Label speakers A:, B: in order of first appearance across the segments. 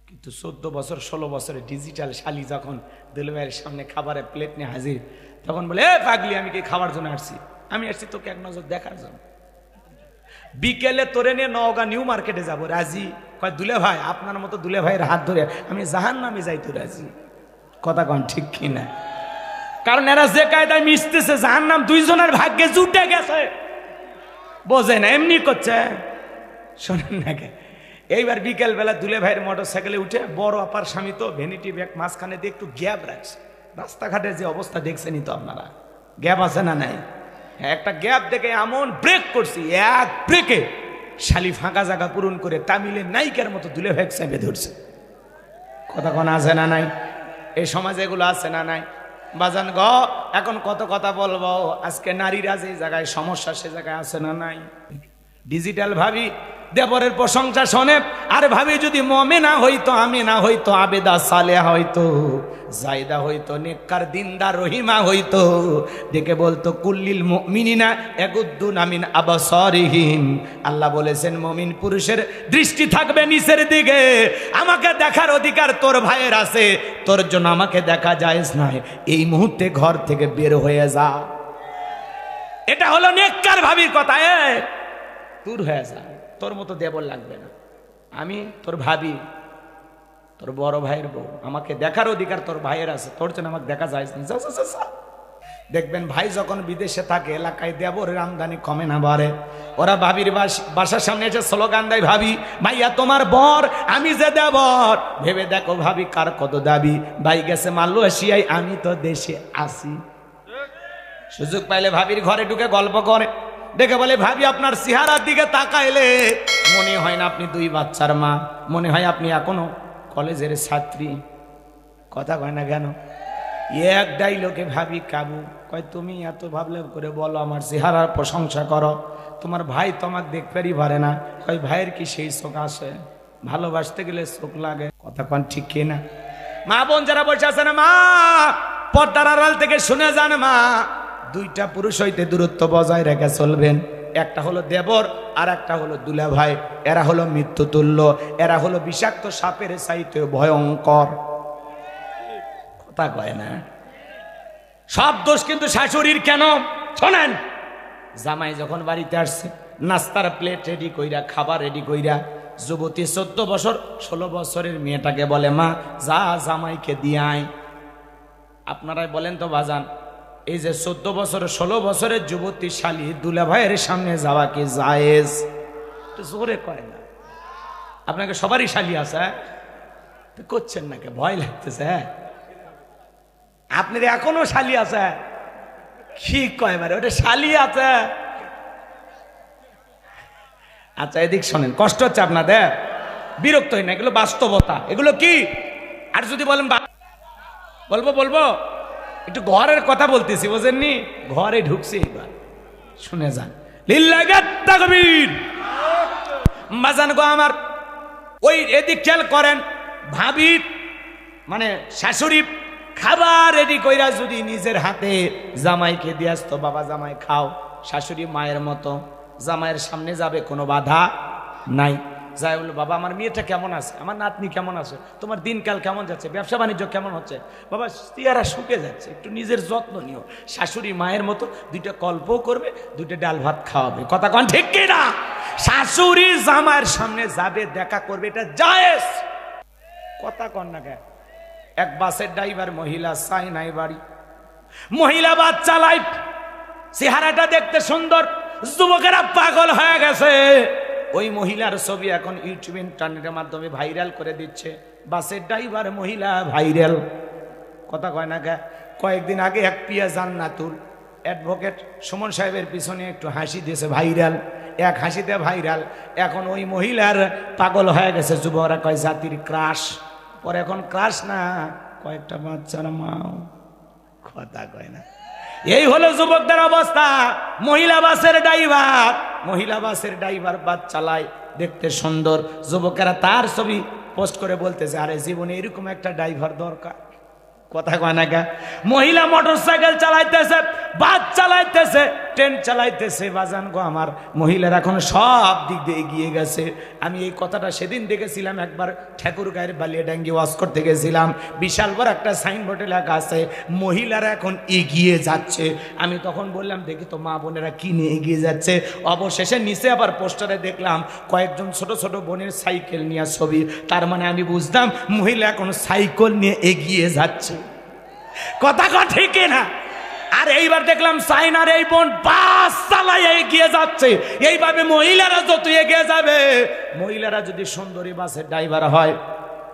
A: কিন্তু 14 বছর 16 বছরে ডিজিটাল শালি যখন দুলে ভাইয়ের সামনে খাবারের প্লেট নিয়ে হাজির, তখন বলে এ পাগলি, আমি কি খাবার জন্য আসছি? আমি আসছি তোকে এক নজর দেখার জন্য। বিকেলে তোরে নিয়ে নওগাঁ নিউ মার্কেটে যাবো, রাজি? কয় দুলে ভাই, আপনার মতো দুলে ভাইয়ের হাত ধরে আমি জাহান্নামে যাইতে রাজি। কথা কন ঠিক কিনা? কারণ এরা যে কায়দায় মিশতেছে, জাহান্নাম দুইজনের ভাগ্যে জুটে গেছে, বোঝে না, এমনি করছে। শোনেন নাকি, এইবার বিকেল বেলা দুলে ভাইয়ের মোটর সাইকেলে উঠে, বড় আপার স্বামী তো ভ্যানিটি ব্যাগ মাঝখানে দিয়ে একটু গ্যাপ রাখছে। রাস্তাঘাটের যে অবস্থা দেখছেনই তো আপনারা, গ্যাপ আছে না নাই? হ্যাঁ, একটা গ্যাপ দেখে এমন ব্রেক করছি, এক ব্রেকে শালি ফাঁকা জায়গা পূরণ করে তামিলের নায়িকার মতো দুলে ভাই চেপে ধরছে। কথা কোন আছে না নাই? এই সমাজে এগুলো আছে না নাই? বাজান গ, এখন কত কথা বলবো। আজকে নারীরা যে জায়গায় সমস্যা, সে জায়গায় আছে না নাই? ডিজিটাল ভাবি দেবরের প্রশংসা শোনে, আর ভাবি যদি মুমিনা হইতো, আমিনা হইতো, আবেদা সালেহা হইতো, জায়দা হইতো, নেককার দিনদার রহিমা হইতো, দেখে বলতো কুল্লিল মুমিনিনা ইয়াগুদ্দুনা মিন আবসারিহিম। আল্লাহ বলেছেন মুমিন পুরুষের দৃষ্টি থাকবে নিচের দিকে। আমাকে দেখার অধিকার তোর ভাইয়ের আছে, তোর জন্য আমাকে দেখা জায়েজ নয়। এই মুহূর্তে ঘর থেকে বের হয়ে যা। এটা হলো নেককার ভাবির কথা। দূর হয়ে যা, তোর মতো দেবর লাগবে না। আমি তোর ভাবি, তোর বড় ভাইয়ের বউ, আমাকে দেখার অধিকার তোর ভাইয়ের আছে, তোর জন্য আমাকে দেখা যায় না। দেখবেন ভাই যখন বিদেশে থাকে, এলাকায় দেবরের আমদানি কমে না বাড়ে। ওরা ভাবির বাসার সামনে এসে স্লোগান দেয়, ভাবি ভাইয়া তোমার বর, আমি যে দেবর। ভেবে দেখো ভাবি কার কত দাবি। ভাই গেছে মালয়েশিয়ায়, আমি তো দেশে আসি। সুযোগ পাইলে ভাবির ঘরে ঢুকে গল্প করে, দেখে বলে ভাবি আপনার চেহারার দিকে তাকাইলে মনে হয় না আপনি 2 বাচ্চার মা, মনে হয় আপনি এখনো কলেজের ছাত্রী। কথা কয় না কেন? এক ডাইলগে ভাবি কাবু। কয় তুমি এত ভাবলে করে বলো, আমার চেহারার প্রশংসা করো, তোমার ভাই তোমাকে দেখতেই পারে না। কয় ভাইয়ের কি সেই চোখ আসে? ভালোবাসতে গেলে চোখ লাগে। কথা কন ঠিক কিনা? মা বোন যারা বসে আছে না, মা পর্দার আড়াল থেকে শুনে যান, মা 2টা পুরুষ হইতে দূরত্ব বজায় রেখে চলবেন। একটা হলো দেবর, আর একটা হলো দুলা ভাই। এরা হলো মৃত্যুতুল্য, এরা হলো বিষাক্ত সাপের চাইতে ভয়ঙ্কর। কথা কয় না? সব দোষ কিন্তু শাশুড়ির। কেন শোনেন, জামাই যখন বাড়িতে আসছে, নাস্তার প্লেট রেডি কইরা, খাবার রেডি কইরা, যুবতী 14 বছর 16 বছরের মেয়েটাকে বলে, মা যা জামাইকে দিয়ে আয়। আপনারাই বলেন তো বাজান, এই যে 14 বছর 16 বছরের যুবতী শালী দুলা ভাইয়ের সামনে যাওয়া কি জায়েজ? জোরে কয় না। আপনাকে সবারই শালী আছে, করছেন নাকি? ভয় লাগতেছে? আপনার এখনো শালী আছে? কি কয় মানে, ওটা শালী আছে? আচ্ছা এদিক শোনেন, কষ্ট হচ্ছে আপনাদের? বিরক্ত হয় না, এগুলো বাস্তবতা। এগুলো কি? আর যদি বলেন বলবো একটু ঘরের কথা বলতেছি, বোঝেননি? ঘরে ঢুকছি, এবার শুনে যান। লিল্লাহি তাকবীর। বাজান গো আমার, ওই এদিক খেয়াল করেন, ভাবি মানে শাশুড়ি খাবার রেডি কইরা যদি নিজের হাতে জামাইকে দিয়ে আসতো, বাবা জামাই খাও, শাশুড়ি মায়ের মতো জামাইয়ের সামনে যাবে, কোনো বাধা নাই। যাই বললো, বাবা আমার মেয়েটা কেমন আছে, আমার নাতনি কেমন আছে, তোমার দিনকাল কেমন যাচ্ছে, ব্যবসা বাণিজ্য কেমন হচ্ছে, বাবা চেহারা শুকে যাচ্ছে, একটু নিজের যত্ন নিও। শাশুড়ি মায়ের মতো 2টা গল্পও করবে, 2টা ডাল ভাত খাওয়াবে। কথা কন ঠিক কি না? শাশুড়ি জামাইয়ের সামনে যাবে, দেখা করবে, এটা জায়েজ। কথা কন না কেন? এক বাসের ড্রাইভার মহিলা, চাই নাই বাড়ি, মহিলা বাস চালায়, চেহারাটা দেখতে সুন্দর, যুবকেরা পাগল হয়ে গেছে। ওই মহিলার ছবি এখন ইউটিউব ইন্টারনেটের মাধ্যমে ভাইরাল করে দিচ্ছে। বাসের ড্রাইভার মহিলা ভাইরাল। কথা কয় না কে? কয়েকদিন আগে এক পিয়া জান্নাতুল অ্যাডভোকেট সুমন সাহেবের পিছনে একটু হাসি দিয়েছে, ভাইরাল, এক হাসিতে ভাইরাল। এখন ওই মহিলার পাগল হয়ে গেছে যুবকরা, কয় জাতির ক্রাশ। পরে এখন ক্রাশ না, কয়েকটা বাচ্চার মাও। কথা কয় না? এই হলো যুবকদের অবস্থা। মহিলা বাসের ড্রাইভার বাস চালায়, দেখতে সুন্দর, যুবকেরা তার ছবি পোস্ট করে বলতেছে, আরে জীবনে এরকম একটা ড্রাইভার দরকার। কথা কয় না কে? মহিলা মোটরসাইকেল চালাইতেছে, বাস চালাইতেছে, ট্রেন চালাইতেছে বাজান গো আমার, মহিলারা এখন সব দিক দিয়ে এগিয়ে গেছে। আমি এই কথাটা সেদিন দেখেছিলাম একবার ঠাকুরগাঁয়ের বালিয়াডাঙ্গি ওয়াজ করতে গেছিলাম, বিশাল বড় একটা সাইনবোর্ডে লেখা আছে মহিলারা এখন এগিয়ে যাচ্ছে। আমি তখন বললাম দেখি তো মা বোনেরা কি নিয়ে এগিয়ে যাচ্ছে। অবশেষে নিচে আবার পোস্টারে দেখলাম কয়েকজন ছোট ছোট বোনের সাইকেল নিয়ে ছবি। তার মানে আমি বুঝতাম মহিলা এখন সাইকেল নিয়ে এগিয়ে যাচ্ছে। কথা ঠিক না? আর এইবার দেখলাম চাইনার এই বোন বাস চালায় এগিয়ে যাচ্ছে। এইভাবে মহিলারা যত এগিয়ে যাবে, মহিলারা যদি সুন্দরী বাসের ড্রাইভার হয়,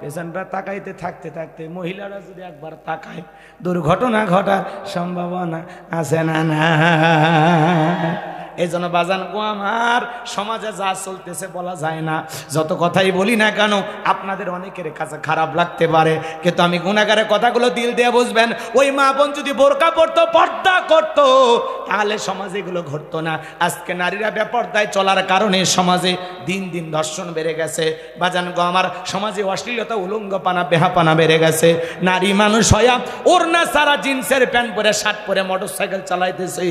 A: পেছনটা তাকাইতে থাকতে থাকতে মহিলারা যদি একবার তাকায়, দুর্ঘটনা ঘটার সম্ভাবনা আছে না? না, এই জন্য বাজান গো আমার, সমাজে যা চলতেছে বলা যায় না। যত কথাই বলি না কেন আপনাদের অনেকের কাছে খারাপ লাগতে পারে, কিন্তু আমি গুনাহগারের কথাগুলো দিল দিয়ে বুঝবেন। ওই মা বোন যদি বোরকা পরতো, পর্দা করতো, তাহলে সমাজে এগুলো ঘটতো না। আজকে নারীরা বেপর্দায় চলার কারণে সমাজে দিন দিন ধর্ষণ বেড়ে গেছে। বাজান গো আমার, সমাজে অশ্লীলতা, উলঙ্গপানা, বেহাপানা বেড়ে গেছে। নারী মানুষ হয়া ওড়না সারা জিন্সের প্যান্ট পরে, শার্ট পরে মোটরসাইকেল চালাইতেছে।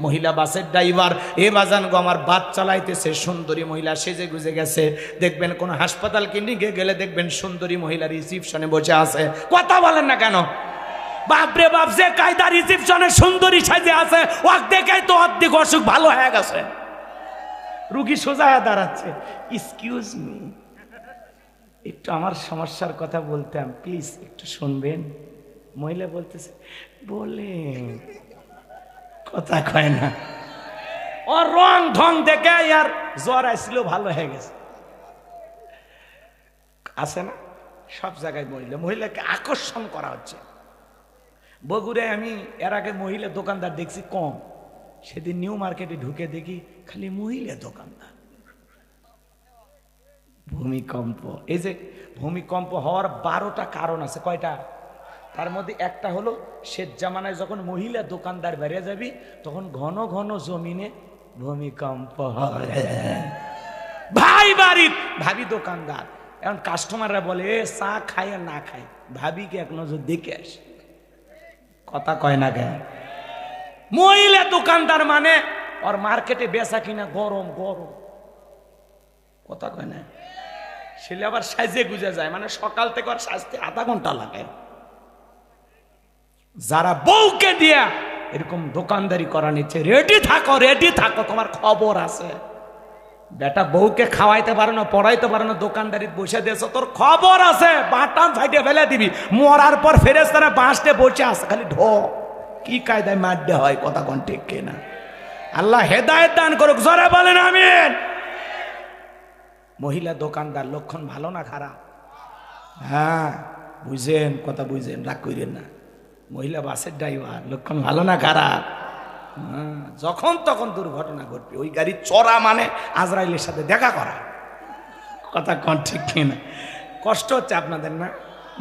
A: মহিলা বাসের ড্রাইভার এ বাজান গো আমার বাস চালাইতেছে, সুন্দরী মহিলা সেজে গুজে গেছে। দেখবেন কোন হাসপাতাল ক্লিনিকে গেলে দেখবেন সুন্দরী মহিলা রিসিপশনে বসে আছে। কথা বলেন না কেন? বাপরে বাপ, যে কায়দা রিসিপশনে সুন্দরী সাজে আছে, ওকে দেখেই তো অর্ধেক অসুখ ভালো হয়ে গেছে। রুগী সোজা হয়ে দাঁড়াচ্ছে, এক্সকিউজ মি, একটু আমার সমস্যার কথা বলতাম, প্লিজ একটু শুনবেন। মহিলা বলতেছে বলেন, কথা কয় না। ওর রং ঢং দেখে আর জ্বর আসছিল, ভালো হয়ে গেছে। আছে না সব জায়গায় মহিলাকে আকর্ষণ করা হচ্ছে। বগুড়ায় আমি এর আগে মহিলা দোকানদার দেখছি কম, সেদিন নিউ মার্কেটে ঢুকে দেখি খালি মহিলা দোকানদার। ভূমিকম্প, এই যে ভূমিকম্প হওয়ার 12টা কারণ আছে। কয়টা? তার মধ্যে একটা হলো শেষ জামানায় যখন মহিলা দোকানদার বেড়ে যাবি, তখন ঘন ঘন জমিনে ভূমিকম্প হয়। ভাই বাড়ির, ভাবি দোকানদার। এখন কাস্টমাররা বলে চা খায় আর না খায়, ভাবিকে এক নজর দেখে আসে। কথা কয় না কেন? মহিলা দোকানদার মানে ওর মার্কেটে বেচা কিনা গরম গরম। কথা কয় না? ছেলে আবার সাজে গুজে যায়, মানে সকাল থেকে ওর সাজতে আধা ঘন্টা লাগে। যারা বউকে দিয়া এরকম দোকানদারি করা নিচ্ছে, রেডি থাকো, রেডি থাকো, তোমার খবর আছে। বেটা বউকে খাওয়াইতে পারো না, পড়াইতে পারো না, দোকানদারি বসে দিয়েছ, তোর খবর আছে। বাটাম ফাইটে ফেলে দিবি, মরার পর ফেরেশতারা বাঁশতে বসে আছে, খালি ঢো। কি কায়দায় মারতে হয়, কথা কোন ঠিক কিনা? আল্লাহ হেদায়েত দান করুক, জোরে বলেন আমিন। মহিলা দোকানদার লক্ষণ ভালো না খারাপ? হ্যাঁ বুঝেন, কথা বুঝেন, রাগ করেন না। মহিলা বাসের ড্রাইভার লক্ষণ ভালো না খারাপ? যখন তখন দুর্ঘটনা ঘটবে। ওই গাড়ি চড়া মানে আজরাইলের সাথে দেখা করা। কথা কন ঠিক কিনা? কষ্ট হচ্ছে আপনাদের না?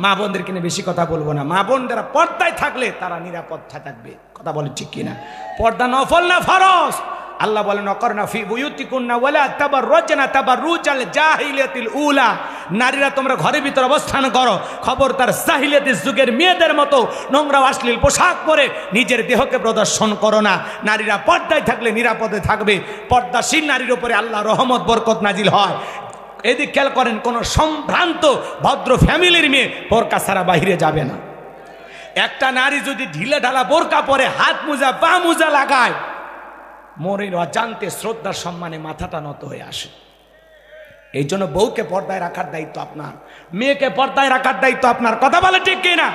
A: মা বোনদের কিনে বেশি কথা বলবো না। মা বোনরা পর্দায় থাকলে তারা নিরাপদ থাকবে। কথা বলে ঠিক কিনা? পর্দা নফল না ফরজ? আল্লাহ বলেন অকরনা ফি বুয়ুতিকুন্না ওয়ালা তাবাররুজনা তাবাররুজাল জাহিলিয়াতিল উলা। নারীরা তোমরা ঘরের ভিতর অবস্থান করো, খবরদার জাহিলিয়াতের যুগের মেয়েদের মতো নোংরা অশ্লীল পোশাক পরে নিজের দেহকে প্রদর্শন করো না। নারীরা পর্দায় থাকলে নিরাপদে থাকবে। পর্দাশীল নারীর উপরে আল্লাহ রহমত বরকত নাজিল হয়। এদিক খেয়াল করেন, কোন সম্ভ্রান্ত ভদ্র ফ্যামিলির মেয়ে বোরকা ছাড়া বাইরে যাবে না। একটা নারী যদি ঢিলে ঢালা বোরকা পরে, হাত মোজা পা মোজা লাগায়, মনের অজান্তে শ্রদ্ধার সম্মানে মাথাটা নত হয়ে আসে। এই জন্য বউকে পর্দায় রাখার দায়িত্ব আপনার, মেয়েকে পর্দায় রাখার দায়িত্ব আপনার। কথা বলে ঠিক কিনা?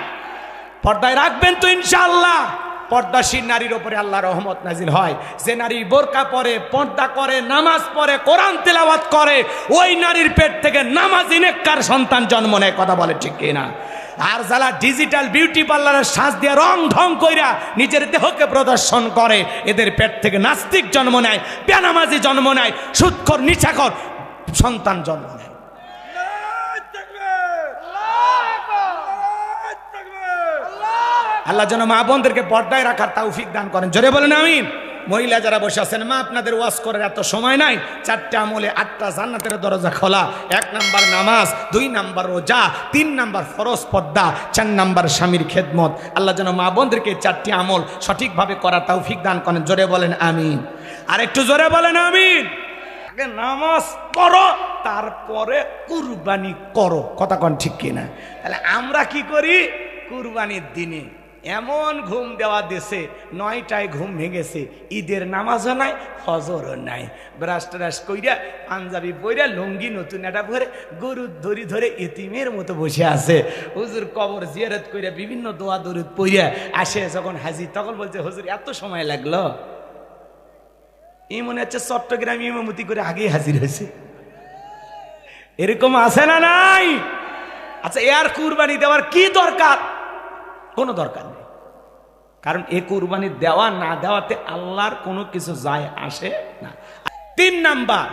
A: পর্দায় রাখবেন তো ইনশাআল্লাহ। পর্দাশীল নারীর উপরে আল্লাহ রহমত নাজিল হয়। যে নারী বোরকা পরে, পর্দা করে, নামাজ পড়ে, কোরআন তেলাওয়াত করে, ওই নারীর পেট থেকে নামাজি নেককার সন্তান জন্ম নেয়। কথা বলে ঠিক কিনা? আর যারা ডিজিটাল বিউটি পার্লারের সাজ দিয়ে রং ঢং কইরা নিজের দেহকে প্রদর্শন করে, এদের পেট থেকে নাস্তিক জন্ম নেয়, বেনামাজি জন্ম নেয়, সুদখোর নিশাখোর সন্তান জন্ম নেয়। আল্লাহ যেন মা বোনদেরকে পর্দায় রাখার তৌফিক দান করেন। জোরে বলেন আমিন। মহিলা যারা বসে আছেন, মা আপনাদের ওয়াজ করার এত সময় নাই। 4টে আমলে 8টা জান্নাতের দরজা খোলা। 1 নাম্বার নামাজ, 2 নাম্বার রোজা, 3 নাম্বার ফরজ পর্দা, 4 নাম্বার স্বামীর খেদমত। আল্লাহ যেন মা বোনদেরকে 4টি আমল সঠিকভাবে করার তৌফিক দান করেন। জোরে বলেন আমিন। আর একটু জোরে বলেন আমিন। আগে নামাজ পড়ো, তারপরে কুরবানি করো। কথা কোন ঠিক কিনা? তাহলে আমরা কি করি? কুরবানির দিনে এমন ঘুম দেওয়া দেশে 9টায় ঘুম ভেঙেছে, ঈদের নামাজও নাই, ফজরও নাই, ব্রাশ ট্রাশ কইরা পাঞ্জাবি পইরা লুঙ্গি নতুন একটা পরে গরু ধরি ধরে এতিমের মতো বসে আছে। হুজুর কবর জিয়ারত কইরা বিভিন্ন দোয়া দরুদ পইরা আসে যখন হাজির, তখন বলছে হুজুর এত সময় লাগলো। এই মনে হচ্ছে চট্টগ্রাম ইমামতি করে আগেই হাজির হয়েছে। এরকম আছে না নাই? আচ্ছা, এর কুরবানি দেওয়ার কি দরকার? কোনো দরকার নেই। কারণ এ কুরবানি দেওয়া না দেওয়াতে আল্লাহর কোনো কিছু যায় আসে না। 3 নাম্বার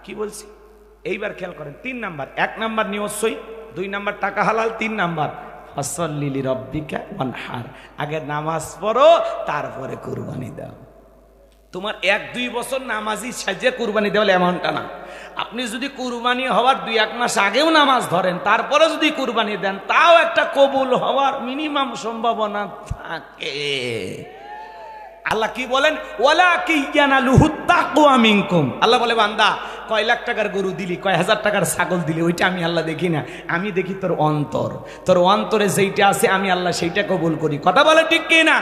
A: কি বলছি এইবার খেয়াল করেন। 3 নাম্বার, 1 নাম্বার নিয়ত সই, 2 নাম্বার টাকা হালাল, 3 নাম্বার ফাসাল্লি লিরাব্বিকা ওয়ানহার। আগে নামাজ পড়ো, তারপরে কুরবানি দাও। তোমার 1-2 বছর নামাজি সাজে কুরবানি দেওয়া এমনটা না। আপনি যদি কুরবানি হওয়ার 2-1 মাস আগেও নামাজ ধরেন, তারপরে যদি কুরবানি দেন, তাও একটা কবুল হওয়ার মিনিমাম সম্ভাবনা থাকে। আল্লাহ কি বলেন? আল্লাহ বলে বান্দা কয় লাখ টাকার গরু দিলি, কয় হাজার টাকার ছাগল দিলি, ওইটা আমি আল্লাহ দেখি না। আমি দেখি তোর অন্তর। তোর অন্তরে যেইটা আছে আমি আল্লাহ সেইটা কবুল করি। কথা বলে ঠিক কিনা?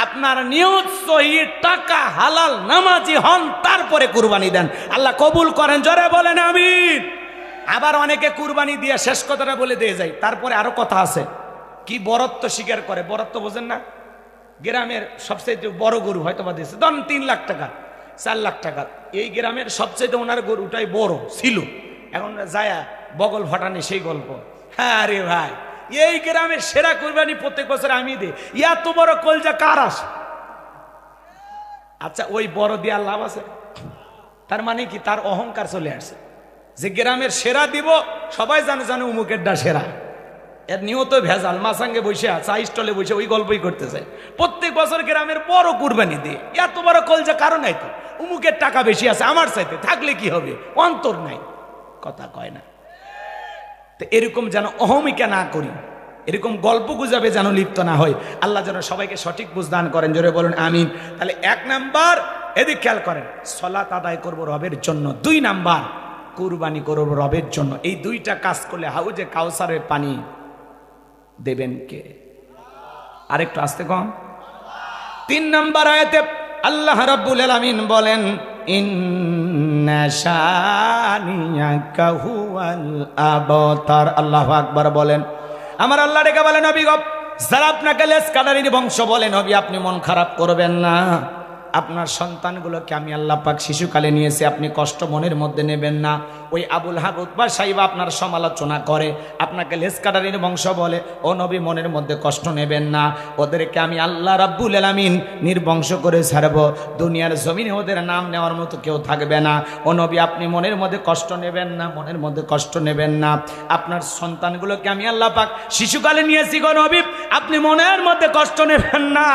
A: আপনার নিয়ত সহি, টাকা হালাল, নামাজি হন, তারপরে কুরবানি দেন, আল্লাহ কবুল করেন। জোরে বলেন আমিন। আবার অনেকে কুরবানি দিয়ে শেষ কথাটা বলে দিয়ে যায়, তারপরে আরো কথা আছে। কি বরত্ব স্বীকার করে? বরত্ব বোঝেন না? গ্রামের সবচেয়ে বড় গরু হয়তো বা দিয়েছে, ধরুন 3 লাখ টাকা, 4 লাখ টাকা। এই গ্রামের সবচেয়ে ওনার গরুটাই বড় ছিল, এখন যায়া বগল ফাটানি সেই গল্প। হ্যাঁ রে ভাই, এই গ্রামের সেরা কুরবানি প্রত্যেক বছর আমি দিই। এত বড় কলজা কার আসে? আচ্ছা, ওই বড় দেওয়ার লাভ আছে? তার মানে কি? তার অহংকার চলে আসছে যে গ্রামের সেরা দিব, সবাই জানে জানে উমুকের ডা সেরা। এর নিয়ত ভেজাল, মাসাঙ্গে বসে চা স্টলে বসে ওই গল্পই করতে চায়। প্রত্যেক বছর গ্রামের বড় কুরবানি দিয়ে এত বড় কলজা কারণ নাই তো, উমুকের টাকা বেশি আছে আমার চাইতে, থাকলে কি হবে? অন্তর নাই, কথা কয় না। তো এরকম যেন অহমিকা না করি, এরকম গল্প গুজাবে যেন লিপ্ত না হয়। আল্লাহ যেন সবাইকে সঠিক বুঝ দান করেন। জোরে বলুন আমিন। তাহলে 1 নাম্বার এদিক খেয়াল করেন, সালাত আদায় করব রবের জন্য। 2 নাম্বার কুরবানি করব রবের জন্য। এই 2টা কাজ করলে হাউজে কাউসারের পানি দেবেন কে? আরেকটু আসতে কম। 3 নাম্বার আয়াতে আল্লাহ রাব্বুল আলামিন বলেন, ইন্না শানিয়াকা হুয়াল আবতার। আল্লাহু আকবার বলেন। আমার আল্লাহ ডেকে বলেন, নবী গো, যারা আপনাকে লেজ কাটারির বংশ বলে, নবী আপনি মন খারাপ করবেন না। আপনার সন্তানগুলোকে আমি আল্লাহ পাক শিশুকালে নিয়েছি, আপনি কষ্ট মনের মধ্যে নেবেন না। ওই আবুল হাব উতবা সাহিবা আপনার সমালোচনা করে, আপনাকে লেজ কাটারির বংশ বলে, ও নবী মনের মধ্যে কষ্ট নেবেন না। ওদেরকে আমি আল্লাহ রাব্বুল আলামিন নির্বংশ করে ছাড়ব। দুনিয়ার জমিনে ওদের নাম নেওয়ার মতো কেউ থাকবে না। ও নবী আপনি মনের মধ্যে কষ্ট নেবেন না, মনের মধ্যে কষ্ট নেবেন না। আপনার সন্তানগুলোকে আমি আল্লাহ পাক শিশুকালে নিয়েছি গো নবী, আপনি মনের মধ্যে কষ্ট নেবেন না।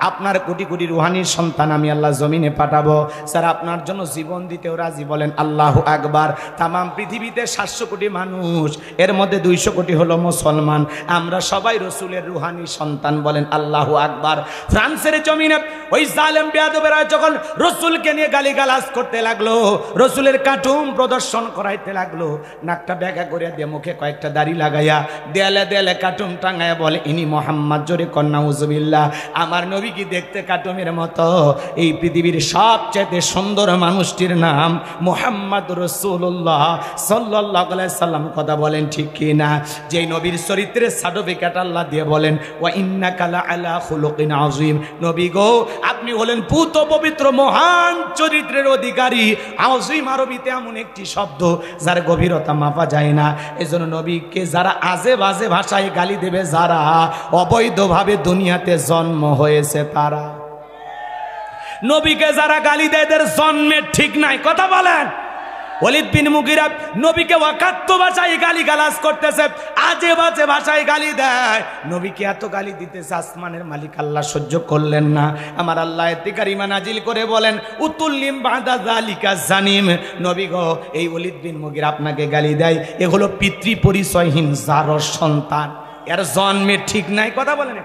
A: আপনার কোটি কোটি রুহানির সন্তান আমি আল্লাহ জমিনে পাঠাবো, স্যার আপনার জন্য জীবন দিতেও রাজি। বলেন আল্লাহু আকবার। তামাম পৃথিবীতে 700 কোটি মানুষ, এর মধ্যে 200 কোটি হলো মুসলমান। আমরা সবাই রসুলের রুহানি সন্তান। বলেন আল্লাহু আকবার। ফ্রান্সের জমিনে ওই জালেম বেয়াদবেরা যখন রসুলকে নিয়ে গালিগালাজ করতে লাগলো, রসুলের কার্টুন প্রদর্শন করাইতে লাগলো, নাকটা ব্যাগা করে দিয়ে মুখে কয়েকটা দাড়ি লাগাইয়া দেয়ালে দেয়ালে কার্টুন টাঙাইয়া বলে, ইনি মোহাম্মদ। জোরে কন্যা উজুবিল্লাহ। আমার নবী কি দেখতে কার্টুনের মতো? এই পৃথিবীর সবচেয়ে সুন্দর মানুষটির নাম মুহাম্মদ রাসূলুল্লাহ সাল্লাল্লাহু আলাইহি সাল্লাম। কথা বলেন ঠিক কি না? যেই নবীর চরিত্রের সার্টিফিকেট আল্লাহ দিয়ে বলেন, ওয়া ইন্নাকা লাআলা খুলুকিন আযীম। নবী গো আপনি হলেন পুত পবিত্র মহান চরিত্রের অধিকারী। আযীম আরবিতে এমন একটি শব্দ যার গভীরতা মাপা যায় না। এজন্য নবীকে যারা আজে বাজে ভাষায় গালি দেবে, যারা অবৈধভাবে দুনিয়াতে জন্ম হয়েছে, তারা নবীকে যারা গালি দেয় এদের জন্মের ঠিক নাই। কথা বলেন। ওয়ালিদ বিন মুগিরা নবীকে ওয়াকাত্ত ভাষায় গালিগালাজ করতেছে, আজে বাজে ভাষায় গালি দেয়। নবীকে এত গালি দিতেছে, আসমানের মালিক আল্লাহ সহ্য করলেন না। আমার আল্লাহ আয়াতে কারিমা নাজিল করে বলেন, উতুল্লিম বাদা যালিকা জানিম। নবী গো, এই ওয়ালিদ বিন মুগিরা আপনাকে গালি দেয়, এগুলো পিতৃ পরিচয়হীন জারর সন্তান, এর জন্মে ঠিক নাই। কথা বলেন,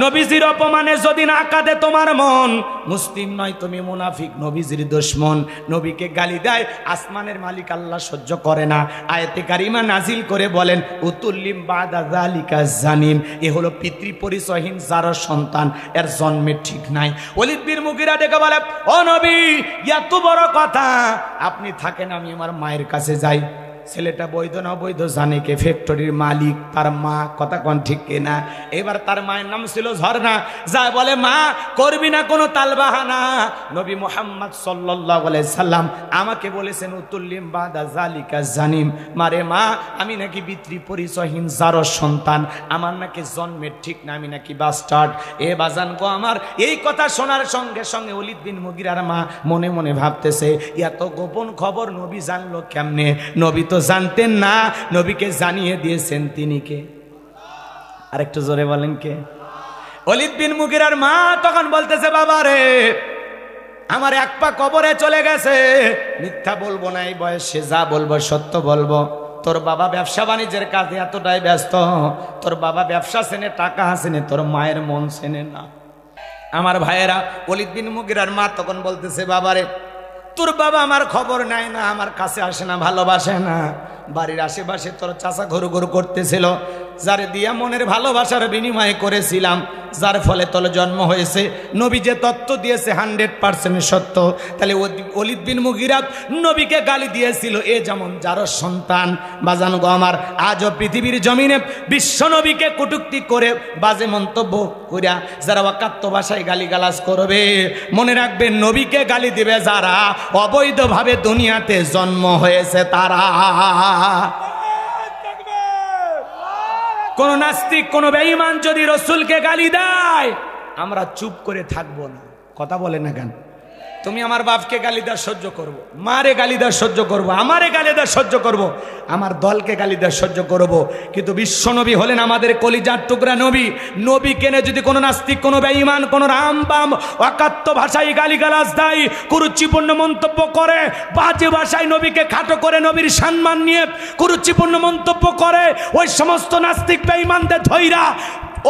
A: নবীজির অপমানে যদি না কাঁদে তোমার মন, মুসলিম নয় তুমি মুনাফিক, নবীজির দুশমন। নবীকে গালি দেয়, আসমানের মালিক আল্লাহ সহ্য করে না। আয়াতে কারিমা নাজিল করে বলেন, উতুল্লিম বাদা যালিকা জানিম, এ হলো পিতৃ পরিচয়হীন জারর সন্তান, এর জন্মে ঠিক নাই। ওয়ালিদ বিন মুগিরা ডেকে বলে, ও নবী, এত বড় কথা, আপনি থাকেন, আমি আমার মায়ের কাছে যাই। ছেলেটা বৈধ না অবৈধ জানে কে? ফ্যাক্টরির মালিক, তার মা। কথা কোন ঠিক কিনা? এবার তার মায়ের নাম ছিল ঝর্ণা। যায় বলে, মা করবি না কোনো তালবাহানা, নবী মুহাম্মদ সাল্লাল্লাহু আলাইহি সাল্লাম আমাকে বলেছেন উতুল্লিম বাদা যালিকা জানিম। মারে মা, আমি নাকি পিতৃ পরিচয়হীন জারর সন্তান, আমার নাকি জন্মের ঠিক না, আমি নাকি বাস্টার্ড। এ বাজান গো আমার, এই কথা শোনার সঙ্গে সঙ্গে ওয়ালিদ বিন মুগিরার মা মনে মনে ভাবতেছে, এত গোপন খবর নবী জানলো কেমনে? নবী তো জানতেন না, নবীকে জানিয়ে দিয়েছেন তিনি কে? আরেকটু জোরে বলেন কে? ওয়ালিদ বিন মুগিরার মা তখন বলতেছে, বাবা রে, আমার এক পা কবরে চলে গেছে, মিথ্যা বলবো না, এই বয়সে যা বলবো সত্য বলবো। তোর বাবা ব্যবসা বাণিজ্যের কাজে এতটাই ব্যস্ত, তোর বাবা ব্যবসা চেনে, টাকা চেনে, তোর মায়ের মন চেনে না। আমার ভাইয়েরা, ওয়ালিদ বিন মুগিরার মা তখন বলতেছে, বাবারে, তোর বাবা আমার খবর নেয় না, আমার কাছে আসে না, ভালোবাসে না। বাড়ির আশেপাশে তোর চাচা ঘুরু ঘুরু করতেছিল, যারে দিয়া মনের ভালোবাসার বিনিময় করেছিলাম, যার ফলে তোর জন্ম হয়েছে। নবী যে তত্ত্ব দিয়েছে 100% সত্য। তাহলে ওয়ালিদ বিন মুগিরা নবীকে গালি দিয়েছিল, এ যেমন জারর সন্তান। বাজান গো আমার, আজও পৃথিবীর জমিনে বিশ্ব নবীকে কটূক্তি করে, বাজে মন্তব্য করিয়া যারা ওয়াকাত্ত ভাষায় গালিগালাজ করবে, মনে রাখবেন, নবীকে গালি দিবে যারা অবৈধভাবে দুনিয়াতে জন্ম হয়েছে তারা। কোন নাস্তিক, কোন বেঈমান যদি রসুলকে গালি দেয়, আমরা চুপ করে থাকবো না। কথা বলে না কেন? তুমি আমার বাপকে গালি দেওয়া সহ্য করবো, মারে গালি দেওয়া সহ্য করবো, আমারে গালি দেওয়া সহ্য করবো, আমার দলকে গালি দেওয়া সহ্য করবো, কিন্তু বিশ্বনবী হলেন আমাদের কলিজার টুকরা নবী। নবী কেনে যদি কোনো নাস্তিক, কোনো বেঈমান, কোনো রামবাম অকাত্য ভাষায় গালিগালাজ দেয়, কুরুচিপূর্ণ মন্তব্য করে, বাজে ভাষায় নবীকে খাটো করে, নবীর সম্মান নিয়ে কুরুচিপূর্ণ মন্তব্য করে, ওই সমস্ত নাস্তিক বেঈমানদের ধইরা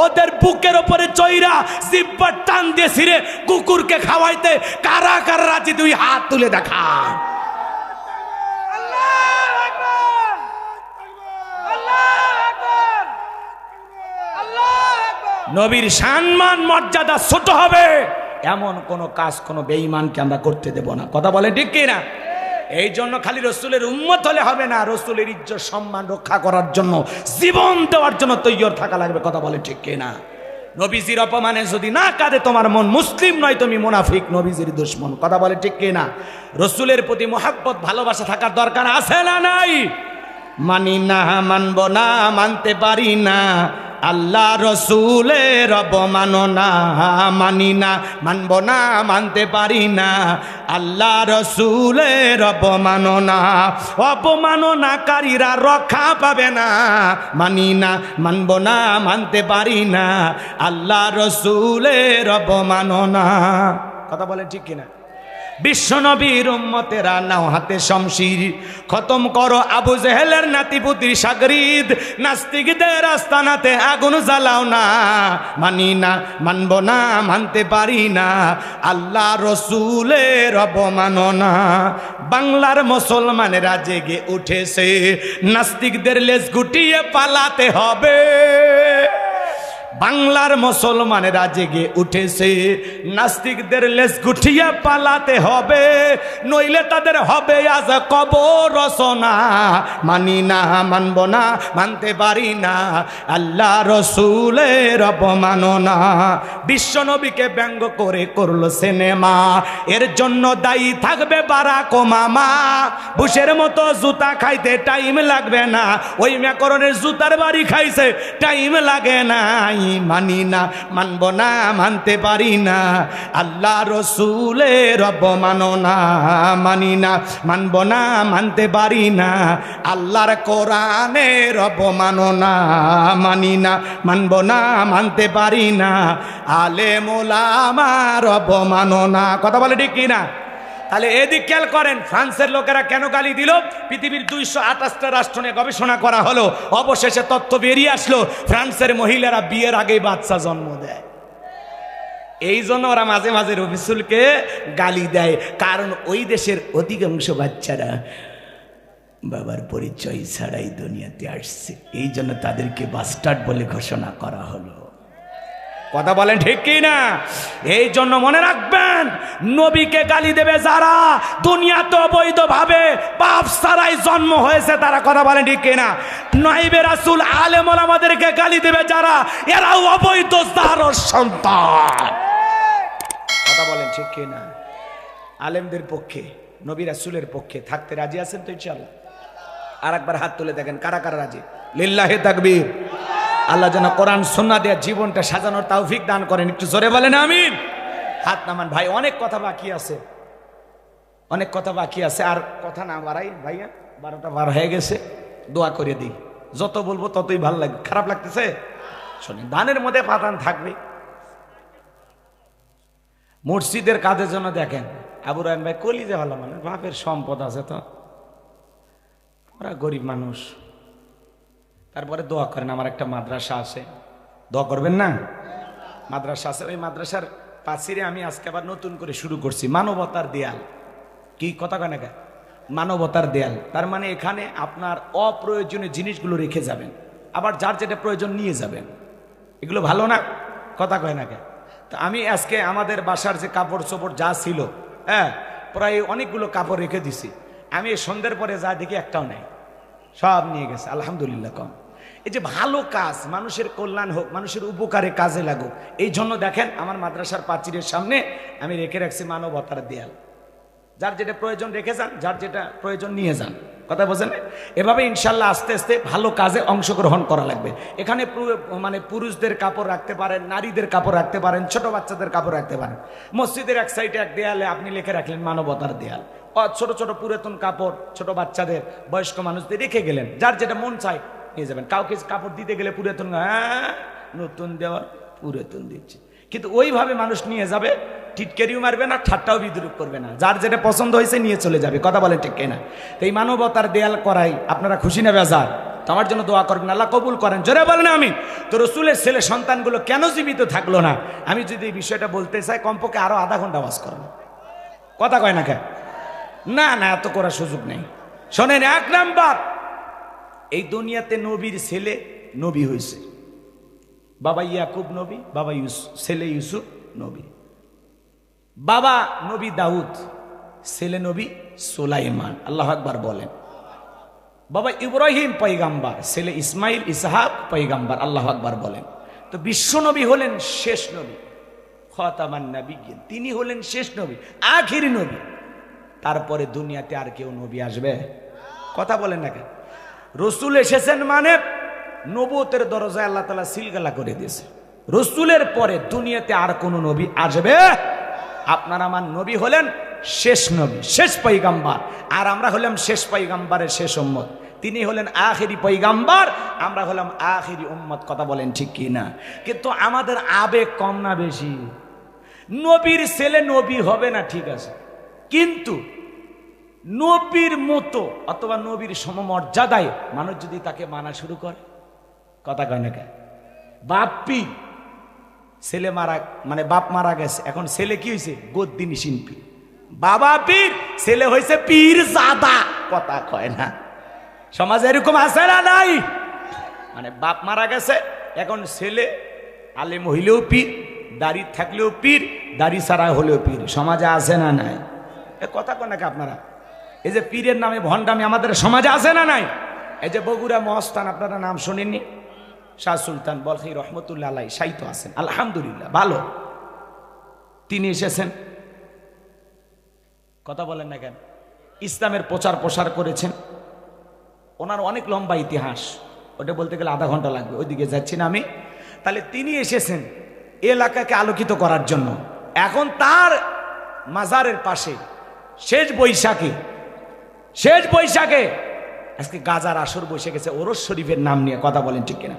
A: ওদের বুকের ওপরে চইরা জিব্বা টান দিয়ে ছিঁড়ে কুকুরকে খাওয়াইতে কারা কারা রাজি? দুই হাত তুলে দেখা। নবীর সম্মান মর্যাদা ছোট হবে এমন কোন কাজ কোন বেঈমানকে আমরা করতে দেব না। কথা বলে ঠিক কিনা? এই জন্য খালি রসুলের উম্মত হলে হবে না, রসুলের ইজ্জত সম্মান রক্ষা করার জন্য, জীবন দেওয়ার জন্য তৈয়র থাকা লাগবে। কথা বলে ঠিক কিনা? নবীজির অপমানে যদি না কাঁদে তোমার মন, মুসলিম নয় তুমি মুনাফিক, নবীজির দুশমন। কথা বলে ঠিক কিনা? রসুলের প্রতি মহব্বত, ভালোবাসা থাকার দরকার আছে না নাই? মানি না, মানব না, মানতে পারি না, আল্লাহ রসুলের অবমাননা। মানি না, মানব না, মানতে পারি না, আল্লাহ রসুলের অবমাননা। অবমাননাকারীরা রক্ষা পাবে না। মানি না, মানব না, মানতে পারি না, আল্লাহ রসুলের অবমাননা। কথা বলে ঠিক কিনা? বিশ্বনবীর উম্মতেরা নাও হাতে শমশির, খতম করো আবু জেহেলের নাতিপুতির শাগরিদ, নাস্তিকদের আস্তানাতে আগুন জ্বালাও না। মানি না, মানব না, মানতে পারি না, আল্লাহ রসুলের অবমাননা। বাংলার মুসলমানেরা জেগে উঠেছে, নাস্তিকদের লেজ গুটিয়ে পালাতে হবে। বাংলার মুসলমানেরা জেগে উঠেছে, নাস্তিকদের লেজ গুটিয়ে পালাতে হবে, নইলে তাদের হবে আজ কবর রচনা। মানি না, মানব না, মানতে পারি না, আল্লাহ রসুলের অবমাননা। বিশ্বনবীকে ব্যঙ্গ করে করলো সিনেমা, এর জন্য দায়ী থাকবে বারাক ওবামা। বুশের মতো জুতা খাইতে টাইম লাগবে না, ওই ম্যাকরনের জুতার বাড়ি খাইছে টাইম লাগে না। মানি না, মানব না, মানতে পারি না। আল্লাহ রসুলের অবমাননা মানি না, মানব না, মানতে পারি না। আল্লাহর কোরআনের অবমাননা মানি না, মানব না, মানতে পারি না। আলেম ওলামার অবমাননা। কথা বলে ঠিক কিনা? তাহলে এদিক খেয়াল করেন, ফ্রান্সের লোকেরা কেন গালি দিল? পৃথিবীর 228টা রাষ্ট্র নিয়ে গবেষণা করা হলো, অবশেষে তথ্য বেরিয়ে আসলো ফ্রান্সের মহিলারা বিয়ের আগেই বাচ্চা জন্ম দেয়। এই জন্য ওরা মাঝে মাঝে রফিসুলকে গালি দেয়, কারণ ওই দেশের অধিকাংশ বাচ্চারা বাবার পরিচয় ছাড়াই দুনিয়াতে আসছে, এই জন্য তাদেরকে বাস্টার্ড বলে ঘোষণা করা হলো। কথা বলেন ঠিক কি না? এই জন্য মনে রাখবেন, নবীকে গালি দেবে যারা দুনিয়াতে অবৈধভাবে বাপ ছাড়াই জন্ম হয়েছে তারা। কথা বলেন ঠিক কি না? নাইবে রাসূল আলেম ওলামাদেরকে গালি দেবে যারা, এরাও অবৈধ জারর সন্তান। কথা বলেন ঠিক কি না? আলেমদের পক্ষে, নবী রাসূলের পক্ষে থাকতে রাজি আছেন তো ইনশাআল্লাহ? আর একবার হাত তুলে দেখেন কারা কারা রাজি। লিল্লাহি তাকবীর। আল্লাহ যেন কোরআন সুন্নাহ দিয়ে জীবনটা সাজানোর তৌফিক দান করেন। একটু জোরে বলেন আমিন। হাত নামান ভাই, অনেক কথা বাকি আছে, অনেক কথা বাকি আছে। আর কথা না বাড়াই ভাইয়া, 12টা বার হয়ে গেছে। দোয়া করে দিই, যত বলবো ততই ভালো লাগবে। খারাপ লাগতেছে? শোনেন, ধানের মধ্যে পাতান থাকবে। মসজিদের কাজের জন্য দেখেন আবু রায়হান ভাই কলিজা ভালো মানুষ, বাপের সম্পদ আছে, তো ওরা গরিব মানুষ। তারপরে দোয়া করেন। আমার একটা মাদ্রাসা আছে, দোয়া করবেন না? মাদ্রাসা আছে, ওই মাদ্রাসার পাশে আমি আজকে আবার নতুন করে শুরু করছি মানবতার দেয়াল। কি কথা কয় না? মানবতার দেয়াল। তার মানে এখানে আপনার অপ্রয়োজনীয় জিনিসগুলো রেখে যাবেন, আবার যার যেটা প্রয়োজন নিয়ে যাবেন। এগুলো ভালো না? কথা কয় না? তো আমি আজকে আমাদের বাসার যে কাপড় চোপড় যা ছিল, হ্যাঁ, প্রায় অনেকগুলো কাপড় রেখে দিছি। আমি সন্ধ্যের পরে যা দেখি একটাও নেই, সব নিয়ে গেছে। আলহামদুলিল্লাহ। কম এই যে ভালো কাজ, মানুষের কল্যাণ হোক, মানুষের উপকারে কাজে লাগুক, এই জন্য দেখেন আমার মাদ্রাসার প্রাচীরের সামনে আমি রেখে রাখছি মানবতার দেয়াল। যার যেটা প্রয়োজন রেখে যান, যার যেটা প্রয়োজন নিয়ে যান। কথা বোঝেন? এভাবে ইনশাল্লাহ আস্তে আস্তে ভালো কাজে অংশগ্রহণ করা লাগবে। এখানে মানে পুরুষদের কাপড় রাখতে পারেন, নারীদের কাপড় রাখতে পারেন, ছোট বাচ্চাদের কাপড় রাখতে পারেন। মসজিদের এক সাইডে এক দেয়ালে আপনি লিখে রাখলেন মানবতার দেয়াল। ছোট ছোট পুরাতন কাপড় ছোট বাচ্চাদের, বয়স্ক মানুষদের রেখে গেলেন, যার যেটা মন চায় নিয়ে যাবেন। কাউকে কাপড় দিতে গেলে পুরাতন, হ্যাঁ নতুন দেওয়ার পুরাতন দিচ্ছে, কিন্তু ওইভাবে মানুষ নিয়ে যাবে, টিটকেরিও মারবে না, ঠাট্টাও বিদ্রুপ করবে না, যার যেটা পছন্দ হয়েছে নিয়ে চলে যাবে। কথা বলেন ঠিক কিনা? তো এই মানবতার দেয়াল করাই আপনারা খুশি না বেজার? তো আমার জন্য দোয়া করবেন, আল্লাহ কবুল করেন। জোরে বলেন আমিন। তো রসুলের ছেলে সন্তানগুলো কেন জীবিত থাকলো না? আমি যদি এই বিষয়টা বলতে চাই, কমপক্ষে আরো আধা ঘন্টা ওয়াজ করেন। কথা কয় না কেন? না না, এত করার সুযোগ নেই। শোনেন, 1 নাম্বার, এই দুনিয়াতে নবীর ছেলে নবী হয়েছে। বাবা ইয়াকুব নবী, বাবা ছেলে ইউসুফ নবী। বাবা নবী দাউদ, ছেলে নবী সুলাইমান। আল্লাহু আকবার বলেন। বাবা ইব্রাহিম পয়গাম্বার, ছেলে ইসমাইল ইসহাক পয়গাম্বার। আল্লাহু আকবার বলেন। তো বিশ্ব নবী হলেন শেষ নবী, খাতামান নবিয়্যিন। তিনি হলেন শেষ নবী, আখিরি নবী। তারপরে দুনিয়াতে আর কেউ নবী আসবে? কথা বলেন না কেন? রসুল এসেছেন মানে নবুয়তের দরজায় আল্লাহ তাআলা সিলগালা করে দিয়েছে। রসুলের পরে দুনিয়াতে আর কোন নবী আসবে? আপনার আমার নবী হলেন শেষ নবী, শেষ পয়গাম্বার, আর আমরা হলাম শেষ পয়গাম্বারের শেষ উম্মত। তিনি হলেন আখিরি পয়গাম্বার, আমরা হলাম আখিরি উম্মত। কথা বলেন ঠিক কি না? কিন্তু আমাদের আবেগ কম না বেশি? নবীর ছেলে নবী হবে না, ঠিক আছে, কিন্তু নবীর মতো অথবা নবীর সমমর্যাদায় মানুষ যদি তাকে মানা শুরু করে, কথা কয় না কেন? বাপ্পি ছেলে মারা, মানে বাপ মারা গেছে, এখন ছেলে কি হয়েছে? গদ্দিনী শিল্পী। বাবা পীর, ছেলে হয়েছে পীর জাদা। কথা কয় না? সমাজে এরকম আছে না নাই? মানে বাপ মারা গেছে, এখন ছেলে আলেম হইলেও পীর, দাড়ি থাকলেও পীর, দাড়ি ছাড়া হলেও পীর। সমাজে আছে না নাই? এ কথা কয় নাকি আপনারা? এই যে পীরের নামে ভণ্ডামি আমাদের সমাজে আছে না নাই? এই যে বগুড়া মহস্থান, আপনারা নাম শোনেননি? শাহ সুলতান বলখি রহমতুল্লাহ আলাইহি সাহিত্য আছেন, আলহামদুলিল্লাহ ভালো। তিনি এসেছেন, কথা বলেন না কেন? ইসলামের প্রচার প্রসার করেছেন। ওনার অনেক লম্বা ইতিহাস, ওটা বলতে গেলে আধা ঘন্টা লাগবে, ওইদিকে যাচ্ছি না আমি। তাহলে তিনি এসেছেন এলাকাকে আলোকিত করার জন্য। এখন তার মাজারের পাশে শেষ বৈশাখে আজকে গাজার আসর বসে গেছে ওরস শরীফের নাম নিয়ে। কথা বলেন ঠিক কিনা?